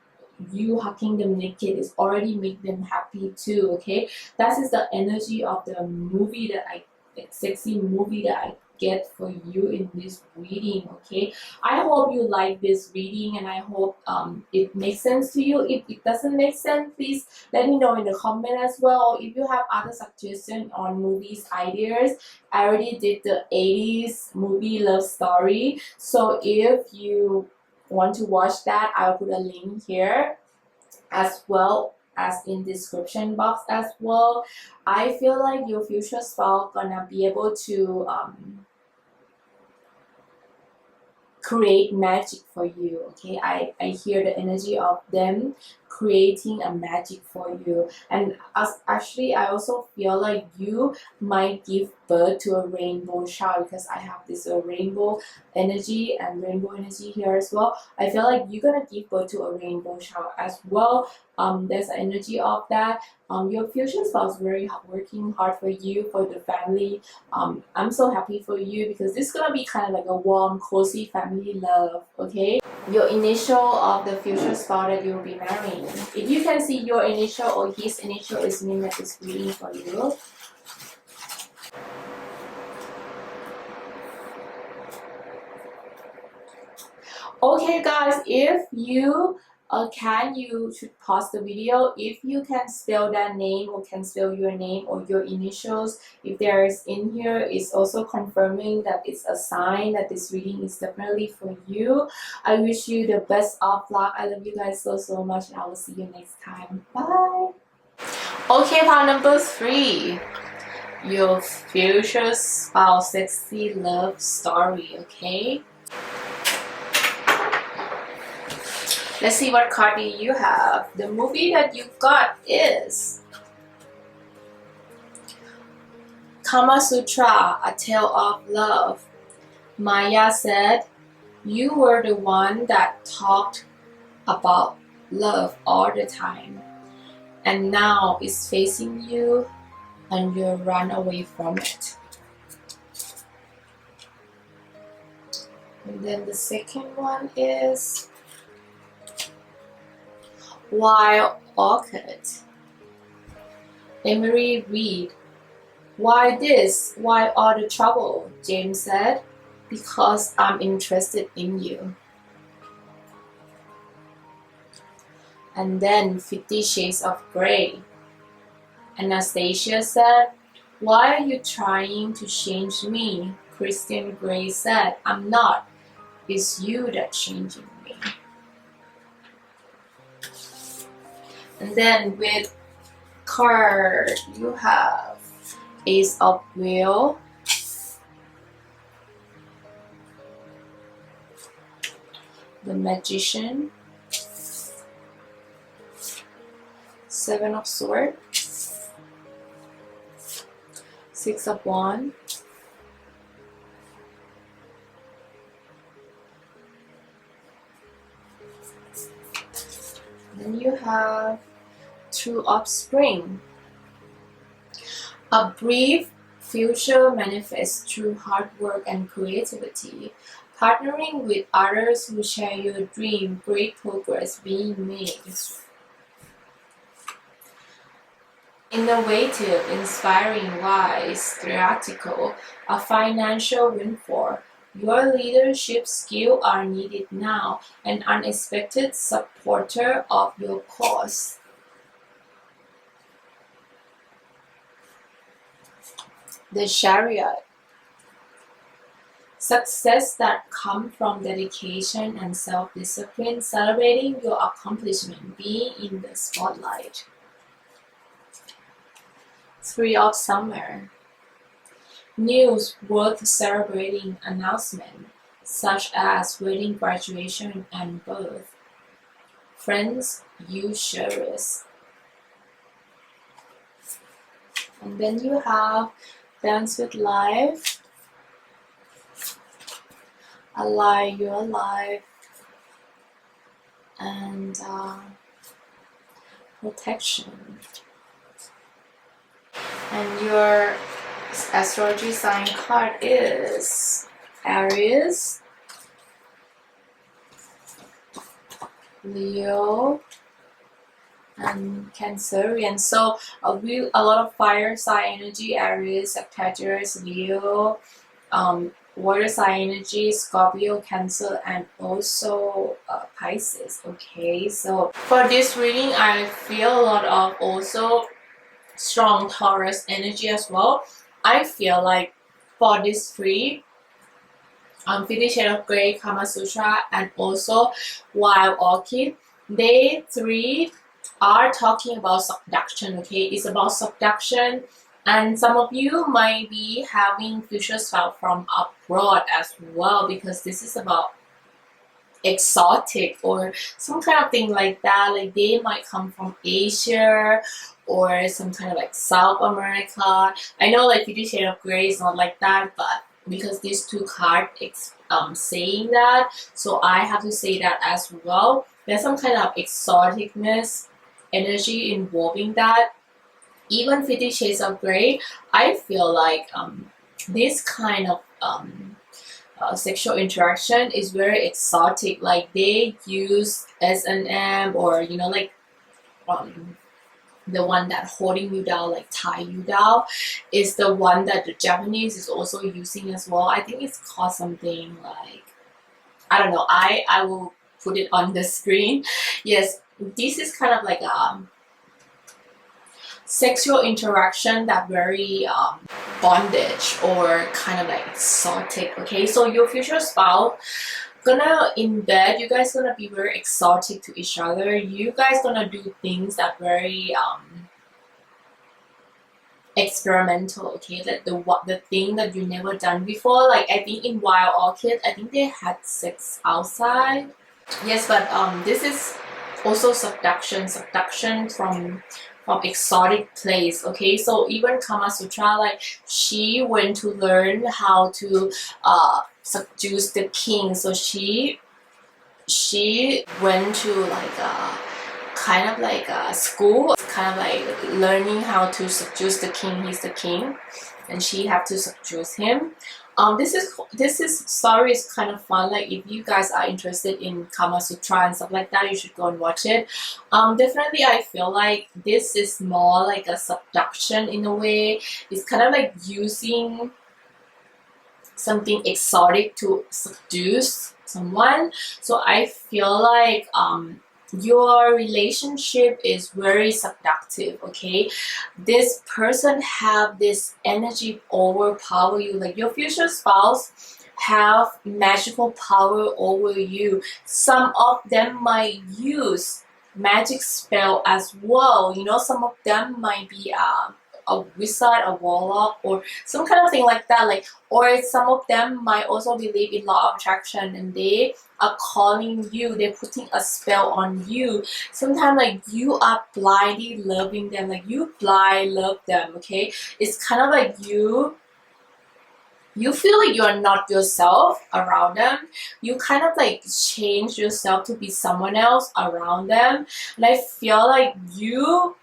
you hugging them naked is already make them happy too, okay? That is the energy of the movie that sexy movie that I get for you in this reading, okay? I hope you like this reading, and I hope it makes sense to you. If it doesn't make sense, please let me know in the comment as well. If you have other suggestions on movies ideas, I already did the 80s movie love story, so if you want to watch that, I'll put a link here as well as in description box as well. I feel like your future spouse gonna be able to create magic for you, okay? I hear the energy of them creating a magic for you. And actually, I also feel like you might give birth to a rainbow child, because I have this rainbow energy and rainbow energy here as well. I feel like you're gonna give birth to a rainbow child as well. There's an energy of that. Your future spouse very working hard for you, for the family. I'm so happy for you, because this is gonna be kind of like a warm, cozy family love, okay? Your initial of the future spouse that you'll be marrying. If you can see your initial or his initial, is mean that it's reading for you. Okay guys, if you can, you should pause the video. If you can spell that name, or can spell your name or your initials, if there is in here, it's also confirming that it's a sign that this reading is definitely for you. I wish you the best of luck. I love you guys so much, and I will see you next time. Bye. Okay, part number 3. Your future spouse sexy love story, okay? Let's see what card do you have. The movie that you got is Kama Sutra, A Tale of Love. Maya said, you were the one that talked about love all the time, and now it's facing you and you run away from it. And then the second one is Wild Orchid. Emery Reed. Why this? Why all the trouble? James said. Because I'm interested in you. And then 50 Shades of Grey. Anastasia said, why are you trying to change me? Christian Grey said, I'm not. It's you that's changing me. And then with card, you have Ace of Wheel, the Magician, Seven of Swords, Six of Wands, then you have Two of Spring. A brief future manifests through hard work and creativity. Partnering with others who share your dream, great progress being made. Innovative, inspiring, wise, theatrical, a financial windfall. Your leadership skills are needed now, an unexpected supporter of your cause. The Chariot. Success that comes from dedication and self-discipline, celebrating your accomplishment, being in the spotlight. Three of Summer. News worth celebrating announcement, such as wedding, graduation, and birth. Friends you cherish. And then you have Dance with Life. Ally your life, and protection. And your astrology sign card is Aries, Leo, and Cancerian. So a lot of fire sign energy: Aries, Sagittarius, Leo, water sign energy, Scorpio, Cancer, and also Pisces. Okay, so for this reading, I feel a lot of also strong Taurus energy as well. I feel like for this three, 50 Shades of Grey, Kama Sutra, and also Wild Orchid, they three are talking about subduction. Okay, it's about subduction. And some of you might be having future spouse from abroad as well, because this is about exotic or some kind of thing like that. Like they might come from Asia or some kind of like South America. I know like 50 Shades of Grey is not like that, but because these two cards saying that, so I have to say that as well. There's some kind of exoticness energy involving that. Even 50 Shades of Grey, I feel like this kind of sexual interaction is very exotic. Like they use S&M, or you know, like the one that holding you down, like tie you down, is the one that the Japanese is also using as well. I think it's called something like, I don't know, I will put it on the screen. Yes, this is kind of like a sexual interaction that very bondage or kind of like exotic. Okay, so your future spouse gonna in bed, you guys gonna be very exotic to each other. You guys gonna do things that very experimental. Okay, like the thing that you never done before. Like I think in Wild Orchid, I think they had sex outside. Yes, but this is also subduction from exotic place. Okay, so even Kama Sutra, like she went to learn how to subdue the king. So she went to like a kind of like a school, kind of like learning how to subdue the king. He's the king, and she have to subdue him. This is story is kind of fun. Like if you guys are interested in Kama Sutra and stuff like that, you should go and watch it. Definitely I feel like this is more like a subduction in a way. It's kind of like using something exotic to seduce someone. So I feel like your relationship is very seductive. Okay, this person have this energy overpower you. Like your future spouse have magical power over you. Some of them might use magic spell as well. You know, some of them might be a wizard, a warlock, or some kind of thing like that. Like, or some of them might also believe in law of attraction, and they are calling you, they're putting a spell on you. Sometimes like you are blindly loving them, like you blind love them. Okay, it's kind of like you feel like you're not yourself around them. You kind of like change yourself to be someone else around them, and I feel like you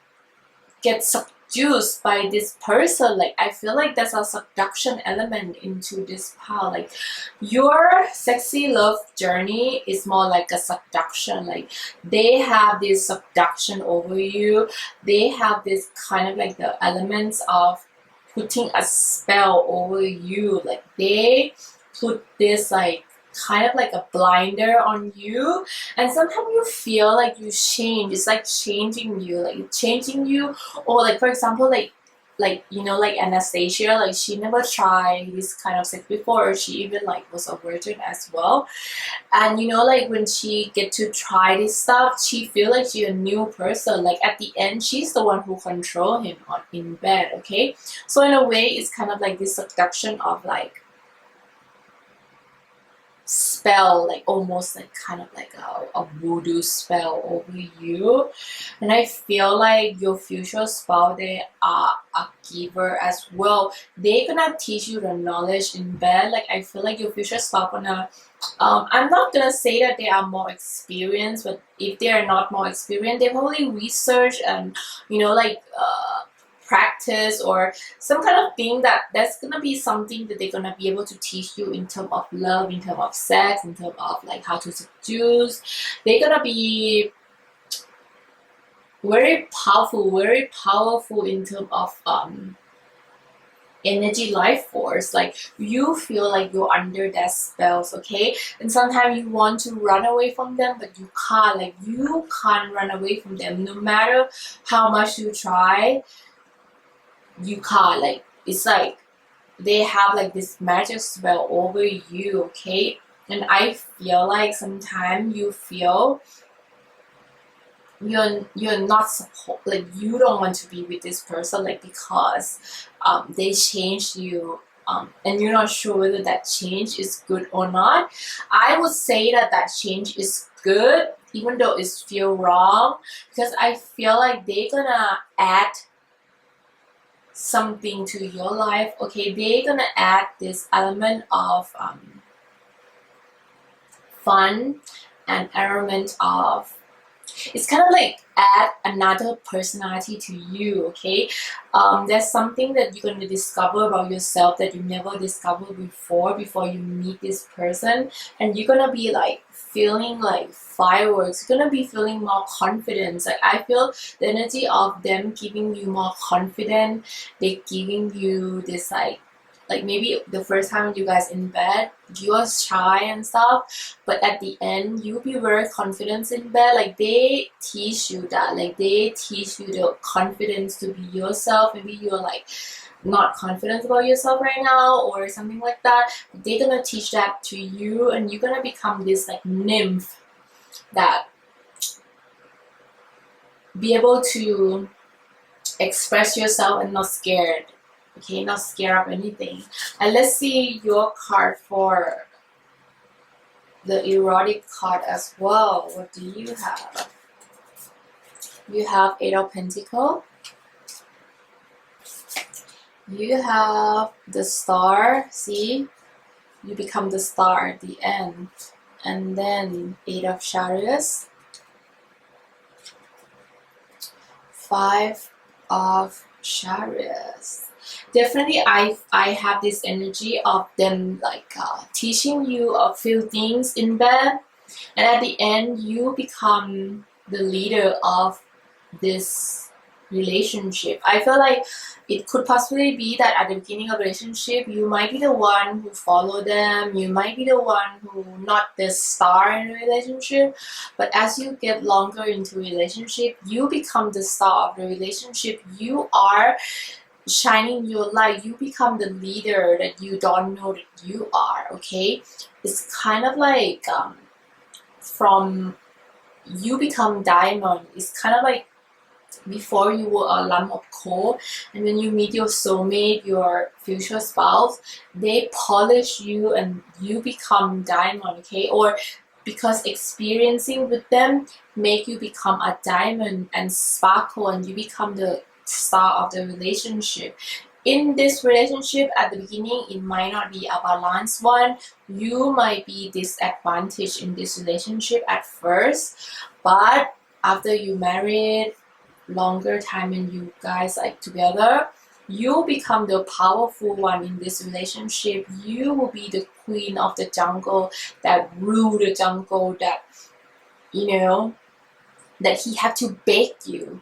get seduced by this person. Like I feel like there's a seduction element into this part. Like your sexy love journey is more like a seduction. Like they have this seduction over you. They have this kind of like the elements of putting a spell over you. Like they put this like kind of like a blinder on you, and sometimes you feel like you change. It's like changing you, or like for example, like like, you know, like Anastasia, like she never tried this kind of sex before, or she even like was a virgin as well. And you know, like when she get to try this stuff, she feel like she's a new person. Like at the end, she's the one who control him on in bed. Okay, so in a way, it's kind of like this seduction of like spell, like almost like kind of like a voodoo spell over you. And I feel like your future spouse, they are a giver as well. They're gonna teach you the knowledge in bed. Like I feel like your future spouse gonna I'm not gonna say that they are more experienced, but if they are not more experienced, they probably research and, you know, like practice or some kind of thing that's gonna be something that they're gonna be able to teach you in terms of love, in terms of sex, in terms of like how to seduce. They're gonna be very powerful in terms of energy, life force. Like you feel like you're under their spells, okay? And sometimes you want to run away from them, but you can't. Like you can't run away from them no matter how much you try. You can't. Like it's like they have like this magic spell over you, okay? And I feel like sometimes you feel you're not supposed, like you don't want to be with this person, like because they changed you, and you're not sure whether that change is good or not. I would say that that change is good, even though it feel wrong, because I feel like they're gonna add something to your life, okay? They're gonna add this element of fun and element of, it's kind of like add another personality to you, okay? There's something that you're going to discover about yourself that you never discovered before you meet this person, and you're going to be like feeling like fireworks. You're going to be feeling more confidence. Like I feel the energy of them giving you more confidence. They're giving you this like maybe the first time you guys in bed, you are shy and stuff, but at the end you'll be very confident in bed. Like they teach you that, like they teach you the confidence to be yourself. Maybe you're like not confident about yourself right now or something like that. They're gonna teach that to you, and you're gonna become this like nymph that be able to express yourself and not scared. Okay, not scared of anything. And let's see your card for the erotic card as well. What do you have? You have Eight of Pentacles. You have the Star. See? You become the Star at the end. And then Eight of Chariots. Five of Chariots. Definitely I have this energy of them like teaching you a few things in bed, and at the end you become the leader of this relationship. I feel like it could possibly be that at the beginning of a relationship you might be the one who follow them, you might be the one who not the star in a relationship, but as you get longer into a relationship you become the star of the relationship. You are shining your light. You become the leader that you don't know that you are, okay? It's kind of like from you become diamond. It's kind of like before you were a lump of coal, and when you meet your soulmate, your future spouse, they polish you and you become diamond, okay? Or because experiencing with them make you become a diamond and sparkle, and you become the star of the relationship. In this relationship at the beginning it might not be a balanced one. You might be disadvantaged in this relationship at first, but after you married, longer time and you guys like together, you become the powerful one in this relationship. You will be the queen of the jungle that rule the jungle, that you know that he had to beg you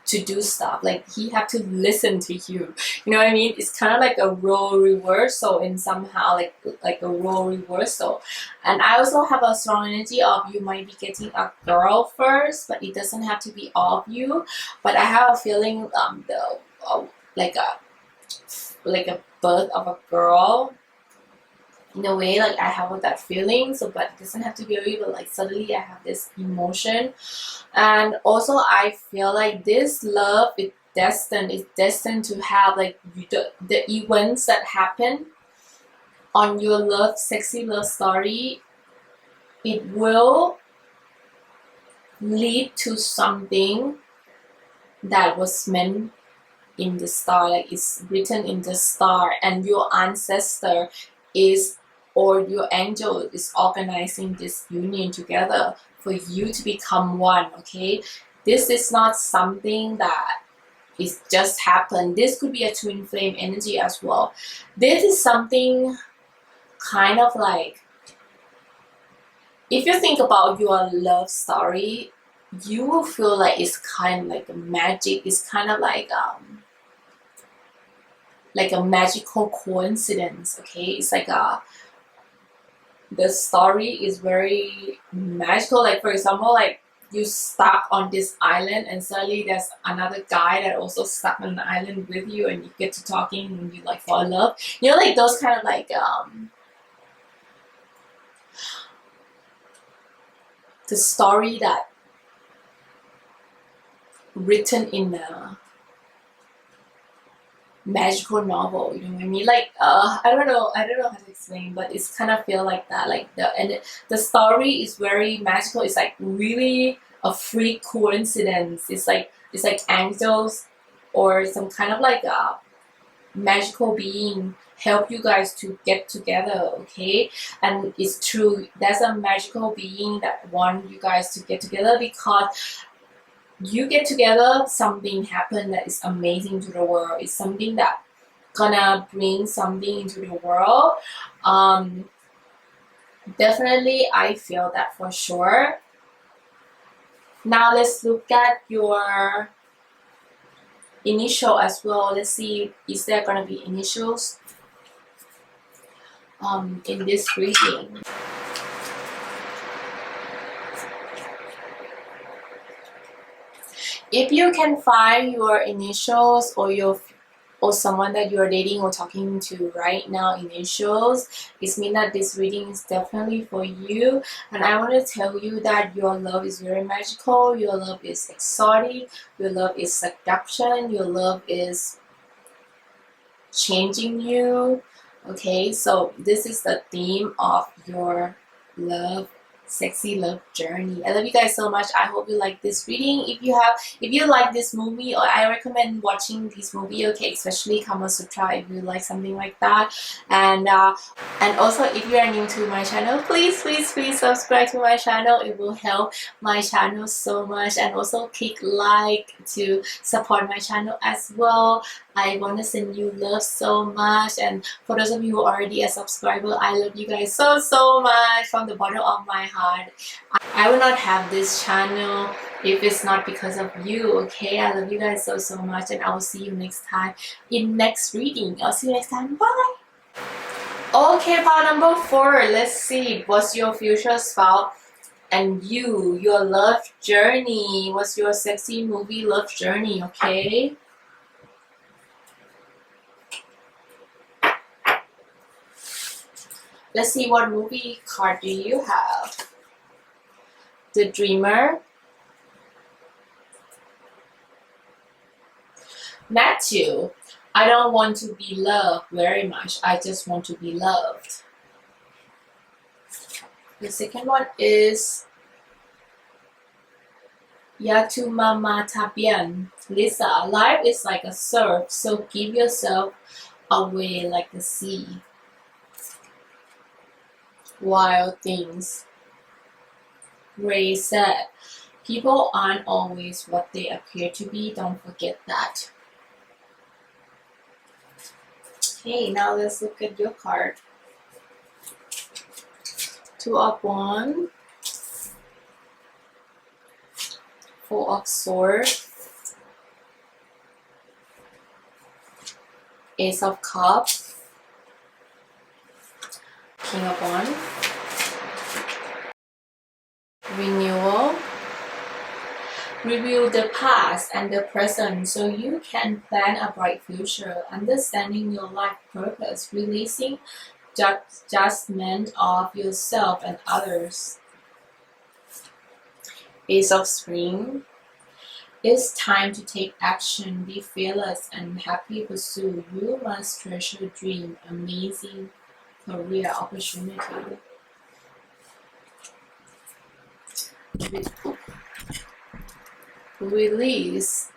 to do stuff, like he have to listen to you, you know what I mean? It's kind of like a role reversal in somehow, like a role reversal. And I also have a strong energy of you might be getting a girl first, but it doesn't have to be all of you. But I have a feeling like a birth of a girl. In a way, like I have that feeling, so but it doesn't have to be real, but like suddenly I have this emotion. And also I feel like this love is destined to have like the events that happen on your love sexy love story. It will lead to something that was meant in the star, like it's written in the star, and your ancestor is, or your angel is organizing this union together for you to become one. Okay, this is not something that is just happened. This could be a twin flame energy as well. This is something kind of like, if you think about your love story, you will feel like it's kind of like a magic. It's kind of like a magical coincidence. Okay, it's like the story is very magical. Like for example, like you stuck on this island and suddenly there's another guy that also stuck on the island with you, and you get to talking and you like fall in love. You know, like those kind of like the story that written in a magical novel, you know what I mean? Like I don't know how to explain, but it's kind of feel like that. Like the story is very magical. It's like really a freak coincidence. It's like angels or some kind of like a magical being help you guys to get together. Okay, and it's true, there's a magical being that want you guys to get together, because you get together, something happen that is amazing to the world. It's something that gonna bring something into the world. Definitely I feel that for sure. Now let's look at your initial as well. Let's see, is there gonna be initials in this reading? If you can find your initials, or someone that you're dating or talking to right now initials, it means that this reading is definitely for you. And I want to tell you that your love is very magical, your love is exotic, your love is seduction, your love is changing you. Okay, so this is the theme of your love sexy love journey. I love you guys so much. I hope you like this reading. If you like this movie, or I recommend watching this movie, okay, especially Kama Sutra, if you like something like that. And also, if you are new to my channel, please subscribe to my channel. It will help my channel so much. And also click like to support my channel as well. I want to send you love so much, and for those of you who are already a subscriber, I love you guys so much from the bottom of my heart. I will not have this channel if it's not because of you. Okay, I love you guys so much, and I will see you next time in next reading. I'll see you next time. Bye. Okay, part number 4. Let's see, what's your future spouse and your love journey? What's your sexy movie love journey? Okay, let's see, what movie card do you have? The Dreamer, Matthew. I don't want to be loved very much. I just want to be loved. The second one is Yatumamatabian. Lisa, life is like a surf, so give yourself away like the sea. Wild things. Ray said, people aren't always what they appear to be. Don't forget that. Okay, now let's look at your card. 2 of Wands, 4 of Swords, Ace of Cups, King of Wands, Renewal, Review the past and the present so you can plan a bright future, understanding your life purpose, releasing judgment of yourself and others. Ace of Spring. It's time to take action, be fearless and happy pursue. You must treasure dream, amazing career opportunity. Release.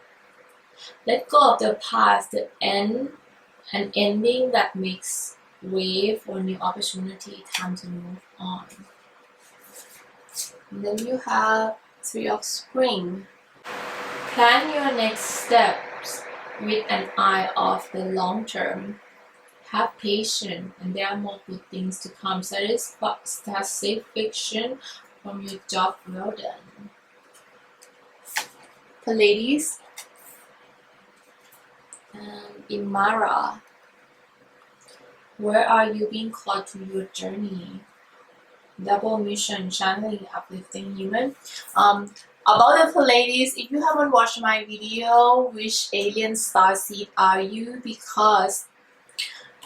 Let go of the past, the end, an ending that makes way for new opportunity. Time to move on. And then you have Three of Spring. Plan your next steps with an eye of the long term. Have patience, and there are more good things to come. Satisfaction from your job well done. Pleiades and Imara. Where are you being called to your journey? Double mission, channeling, uplifting human. About the Pleiades, if you haven't watched my video, which alien starseed are you? Because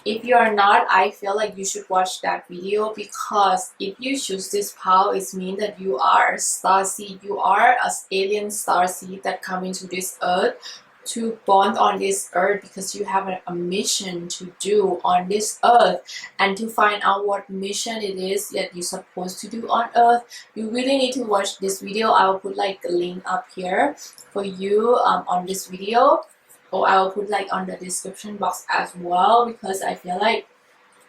if you are not, I feel like you should watch that video, because if you choose this power, it means that you are a starseed, you are an alien starseed that come into this earth to bond on this earth, because you have a mission to do on this earth, and to find out what mission it is that you're supposed to do on earth. You really need to watch this video. I will put like a link up here for you on this video, or I will put like on the description box as well, because I feel like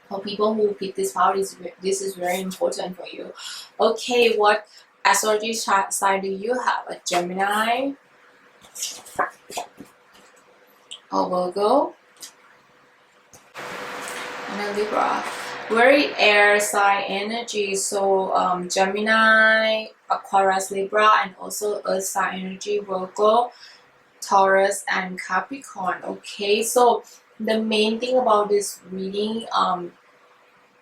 for people who pick this power, this is very important for you. Okay, what astrology sign do you have? A Gemini, a Virgo, and a Libra. Very air sign energy, so Gemini, Aquarius, Libra, and also earth sign energy, Virgo, Taurus, and Capricorn. Okay, so the main thing about this reading,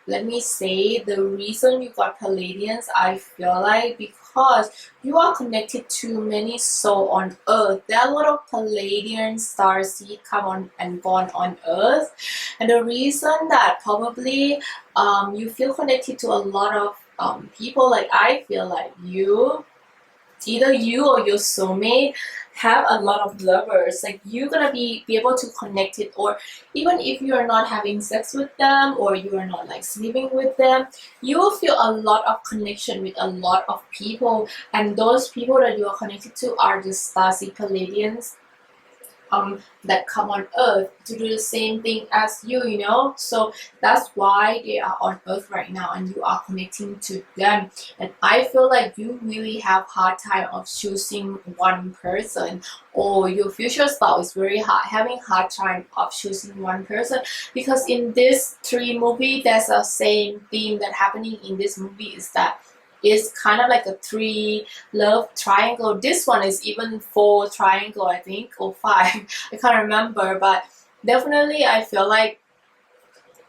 let me say, the reason you got Pleiadians, I feel like because you are connected to many souls on earth. There are a lot of Pleiadian starseed come on and born on earth, and the reason that probably you feel connected to a lot of people, like I feel like either you or your soulmate have a lot of lovers, like you're gonna be able to connect it, or even if you're not having sex with them, or you are not like sleeping with them, you will feel a lot of connection with a lot of people, and those people that you are connected to are the starseed Pleiadians that come on earth to do the same thing as you know. So that's why they are on earth right now, and you are connecting to them. And I feel like you really have hard time of choosing one person, or your future spouse is very having hard time of choosing one person, because in this 3 movie, there's a same theme that happening in this movie, is that it's kind of like a 3 love triangle. This one is even 4 triangle, I think, or 5. I can't remember, but definitely I feel like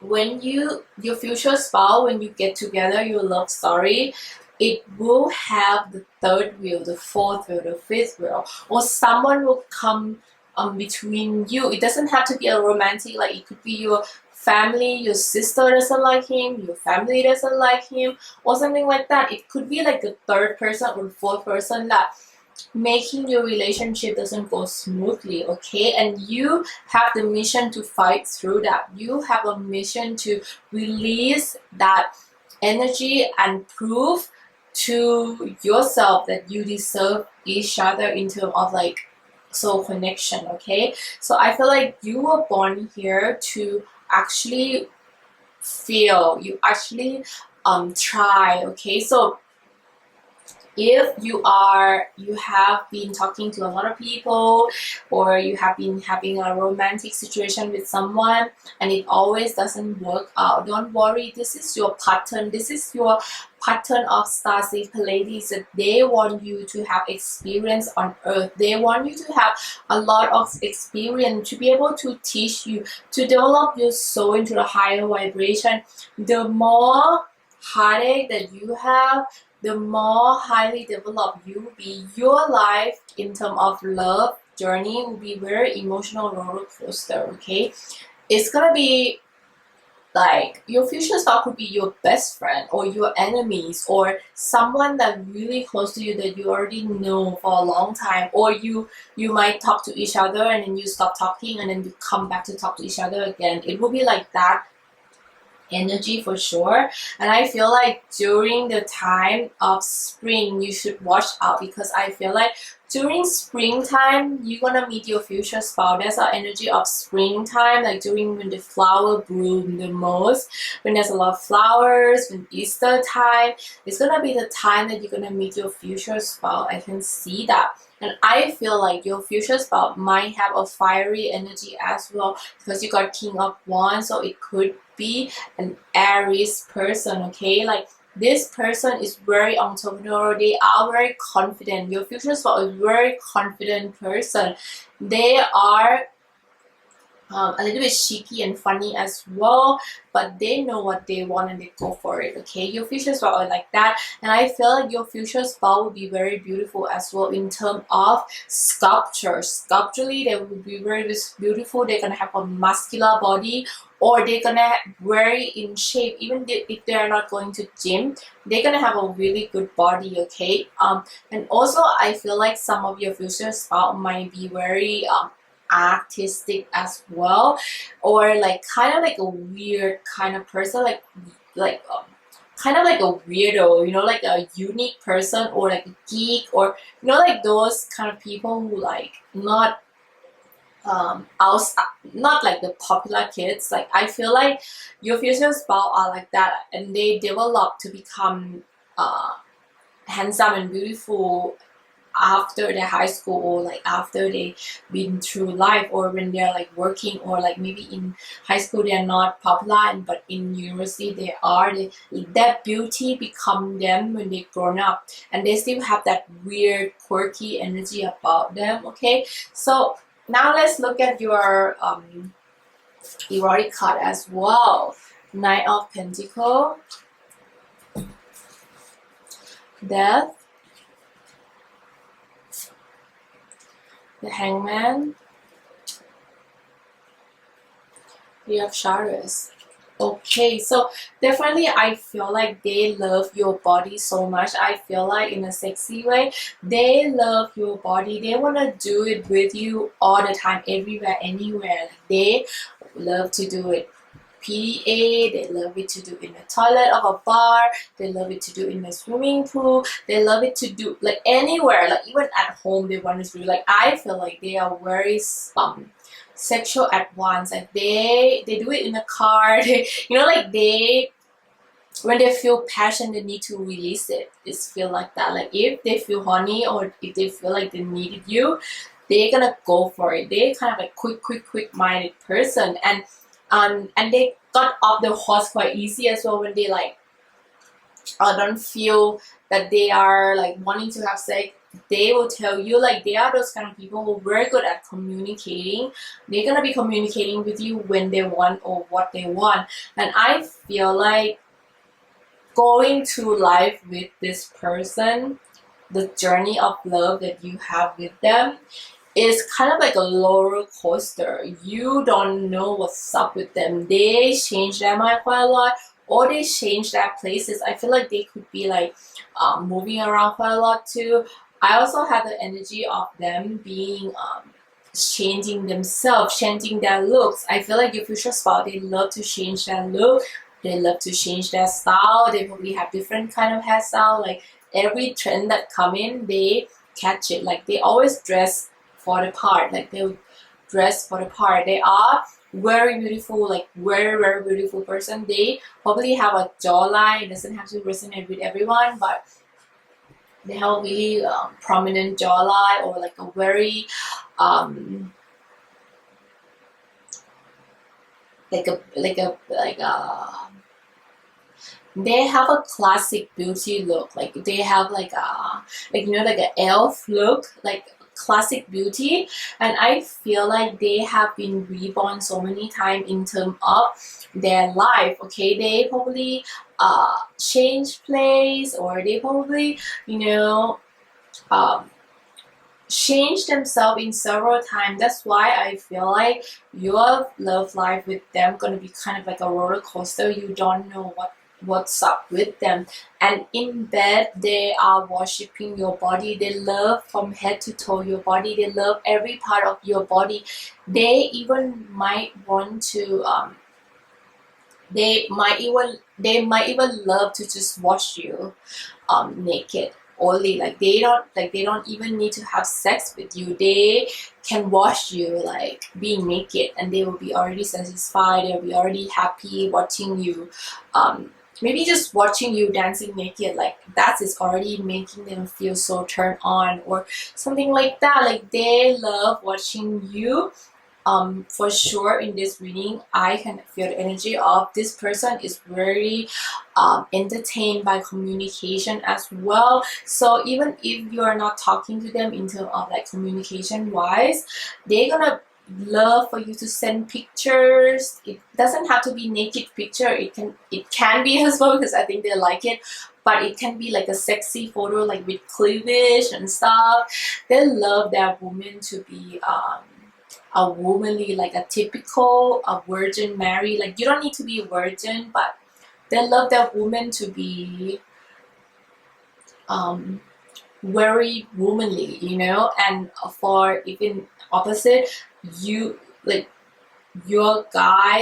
when your future spouse, when you get together, your love story, it will have the 3rd wheel, the 4th wheel, the 5th wheel, or someone will come between you. It doesn't have to be a romantic, like it could be your family, your sister doesn't like him, your family doesn't like him, or something like that. It could be like the 3rd person or 4th person that making your relationship doesn't go smoothly. Okay, and you have the mission to fight through that. You have a mission to release that energy and prove to yourself that you deserve each other in terms of like soul connection. Okay, so I feel like you were born here to actually feel, you actually try. Okay, so if you have been talking to a lot of people, or you have been having a romantic situation with someone and it always doesn't work out, don't worry. This is your pattern. This is your pattern of starseed Pleiades, that they want you to have experience on earth. They want you to have a lot of experience to be able to teach you to develop your soul into a higher vibration. The more heartache that you have, the more highly developed you will be. Your life in terms of love journey will be very emotional roller coaster, okay? It's gonna be like your future spouse could be your best friend or your enemies or someone that really close to you that you already know for a long time, or you might talk to each other and then you stop talking and then you come back to talk to each other again. It will be like that energy for sure. And I feel like during the time of spring you should watch out, because I feel like during springtime you're gonna meet your future spouse. There's an energy of springtime, like during when the flower bloom the most, when there's a lot of flowers, when Easter time, it's gonna be the time that you're gonna meet your future spouse. I can see that. And I feel like your future spouse might have a fiery energy as well, because you got King of Wands, so it could be an Aries person, okay? Like this person is very entrepreneurial. They are very confident. Your future spouse is a very confident person. They are a little bit cheeky and funny as well, but they know what they want and they go for it, okay? Your future spouse are like that. And I feel like your future spouse will be very beautiful as well in terms of sculpture. Sculpturally, they will be very beautiful. They're gonna have a muscular body, or they're gonna very in shape. Even if they're not going to gym, they're gonna have a really good body, okay? And also I feel like some of your future spouse might be very artistic as well, or like kind of like a weird kind of person, like kind of like a weirdo, you know, like a unique person, or like a geek, or you know, like those kind of people who like not not like the popular kids. Like I feel like your future spouse are like that, and they develop to become handsome and beautiful after their high school, or like after they been through life, or when they're like working, or like maybe in high school they're not popular, but in university they are. That beauty become them when they grown up, and they still have that weird quirky energy about them, okay? So now let's look at your erotic card as well. Knight of Pentacles, Death, the Hangman, Three of Swords. Okay, so definitely I feel like they love your body so much. I feel like in a sexy way, they love your body. They want to do it with you all the time, everywhere, anywhere. Like they love to do it PDA, they love it to do in the toilet of a bar, they love it to do in the swimming pool, they love it to do like anywhere, like even at home they want to do. Like I feel like they are very sexual at once. Like they do it in the car. They, you know, like they, when they feel passion, they need to release it. It's feel like that. Like if they feel horny, or if they feel like they needed you, they're gonna go for it. They kind of like quick minded person, and they got off the horse quite easy as well when they like don't feel that they are like wanting to have sex. They will tell you. Like they are those kind of people who are very good at communicating. They're gonna be communicating with you when they want or what they want. And I feel like going through life with this person, the journey of love that you have with them, is kind of like a roller coaster. You don't know what's up with them. They change their mind quite a lot, or they change their places. I feel like they could be like moving around quite a lot too. I also have the energy of them being changing themselves, changing their looks. I feel like your future spouse, they love to change their look. They love to change their style. They probably have different kind of hairstyle. Like every trend that come in, they catch it. Like they always dress for the part. Like they dress for the part. They are very beautiful, like very beautiful person. They probably have a jawline. It doesn't have to resonate with everyone, but they have a really prominent jawline, or like a very they have a classic beauty look. Like they have like a, like you know, like an elf look, like classic beauty. And I feel like they have been reborn so many times in terms of their life, okay? They probably change place, or they probably, you know, change themselves in several times. That's why I feel like your love life with them gonna be kind of like a roller coaster. You don't know what's up with them. And in bed, they are worshiping your body. They love from head to toe your body. They love every part of your body. They even might want to they might even love to just watch you naked only. Like they don't even need to have sex with you. They can watch you like being naked, and they will be already satisfied. They'll be already happy watching you. Maybe just watching you dancing naked, like that is already making them feel so turned on, or something like that. Like they love watching you. For sure, in this reading, I can feel the energy of this person is very entertained by communication as well. So even if you are not talking to them in terms of like communication wise, they're gonna love for you to send pictures. It doesn't have to be naked picture. It can be as well, because I think they like it. But it can be like a sexy photo, like with cleavage and stuff. They love their woman to be a womanly, like a typical a Virgin Mary. Like you don't need to be a virgin, but they love their woman to be very womanly, you know. And for even opposite, you like your girl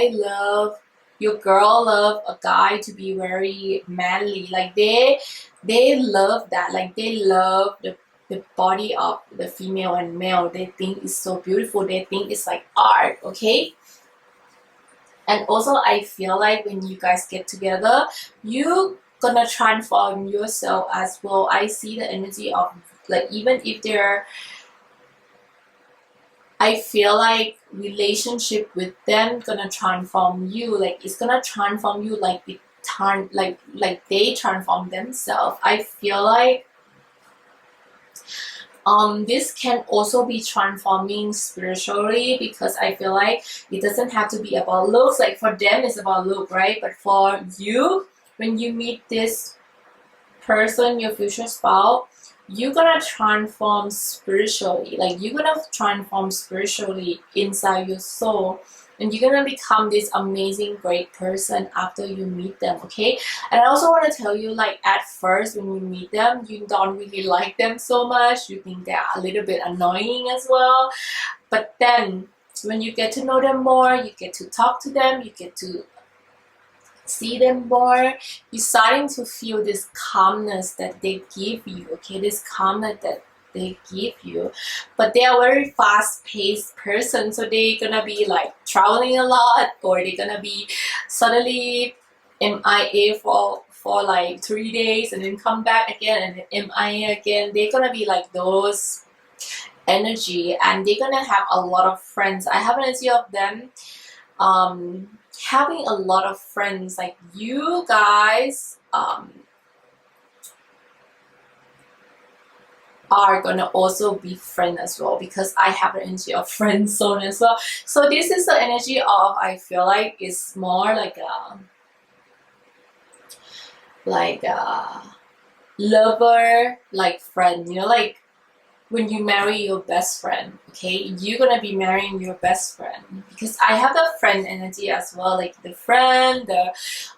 love a guy to be very manly. Like they love that. Like they love the body of the female and male. They think it's so beautiful. They think it's like art, okay? And also I feel like when you guys get together, you gonna transform yourself as well. I see the energy of like, even if they're, I feel like relationship with them gonna transform you. Like it's gonna transform you like they transform themselves. I feel like this can also be transforming spiritually, because I feel like it doesn't have to be about looks. Like for them it's about look, right? But for you, when you meet this person, your future spouse, you're gonna transform spiritually. Like you're gonna transform spiritually inside your soul, and you're gonna become this amazing great person after you meet them, okay? And I also want to tell you, like at first when you meet them, you don't really like them so much. You think they're a little bit annoying as well. But then when you get to know them more, you get to talk to them, you get to see them more, you're starting to feel this calmness that they give you, okay? This calmness that they give you. But they are very fast-paced person, so they're gonna be like traveling a lot, or they're gonna be suddenly MIA for like 3 days and then come back again and then MIA again. They're gonna be like those energy, and they're gonna have a lot of friends. I have an energy of them having a lot of friends. Like you guys are gonna also be friends as well, because I have the energy of friend zone as well. So this is the energy of, I feel like it's more like a lover, like friend, you know, like when you marry your best friend, okay? You're gonna be marrying your best friend, because I have the friend energy as well. Like the friend,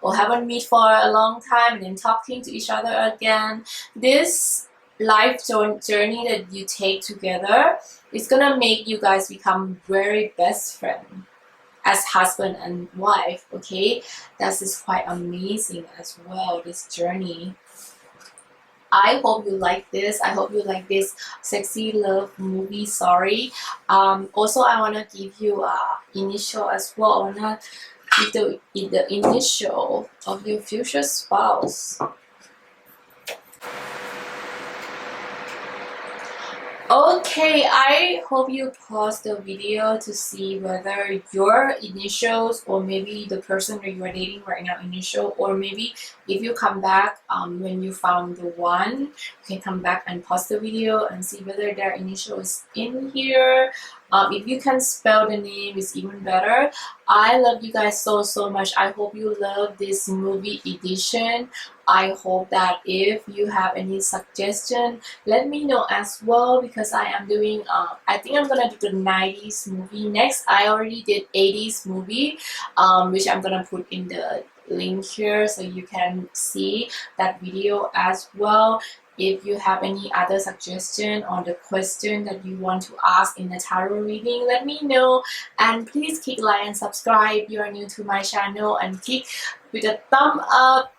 or haven't met for a long time and then talking to each other again. This life journey that you take together is gonna make you guys become very best friend as husband and wife, okay? That is quite amazing as well, this journey. I hope you like this. I hope you like this sexy love movie story. Also, I want to give you initial as well. I want to give the initial of your future spouse. Okay, I hope you pause the video to see whether your initials or maybe the person that you are dating right now initial, or maybe if you come back when you found the one, you can come back and pause the video and see whether their initial is in here. If you can spell the name, it's even better. I love you guys so much. I hope you love this movie edition. I hope that if you have any suggestion, let me know as well, because I am doing I think I'm gonna do the 90s movie next. I already did 80s movie, which I'm gonna put in the link here so you can see that video as well. If you have any other suggestion or the question that you want to ask in the tarot reading, let me know. And please click like and subscribe if you are new to my channel, and click with a thumb up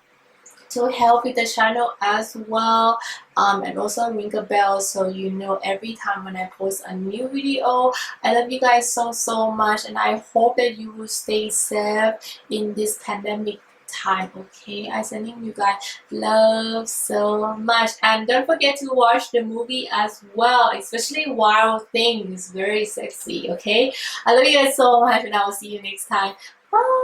to help with the channel as well, and also ring a bell so you know every time when I post a new video. I love you guys so much, and I hope that you will stay safe in this pandemic time. Okay, I sending you guys love so much, and don't forget to watch the movie as well, especially Wild Thing is very sexy. Okay, I love you guys so much, and I will see you next time. Bye.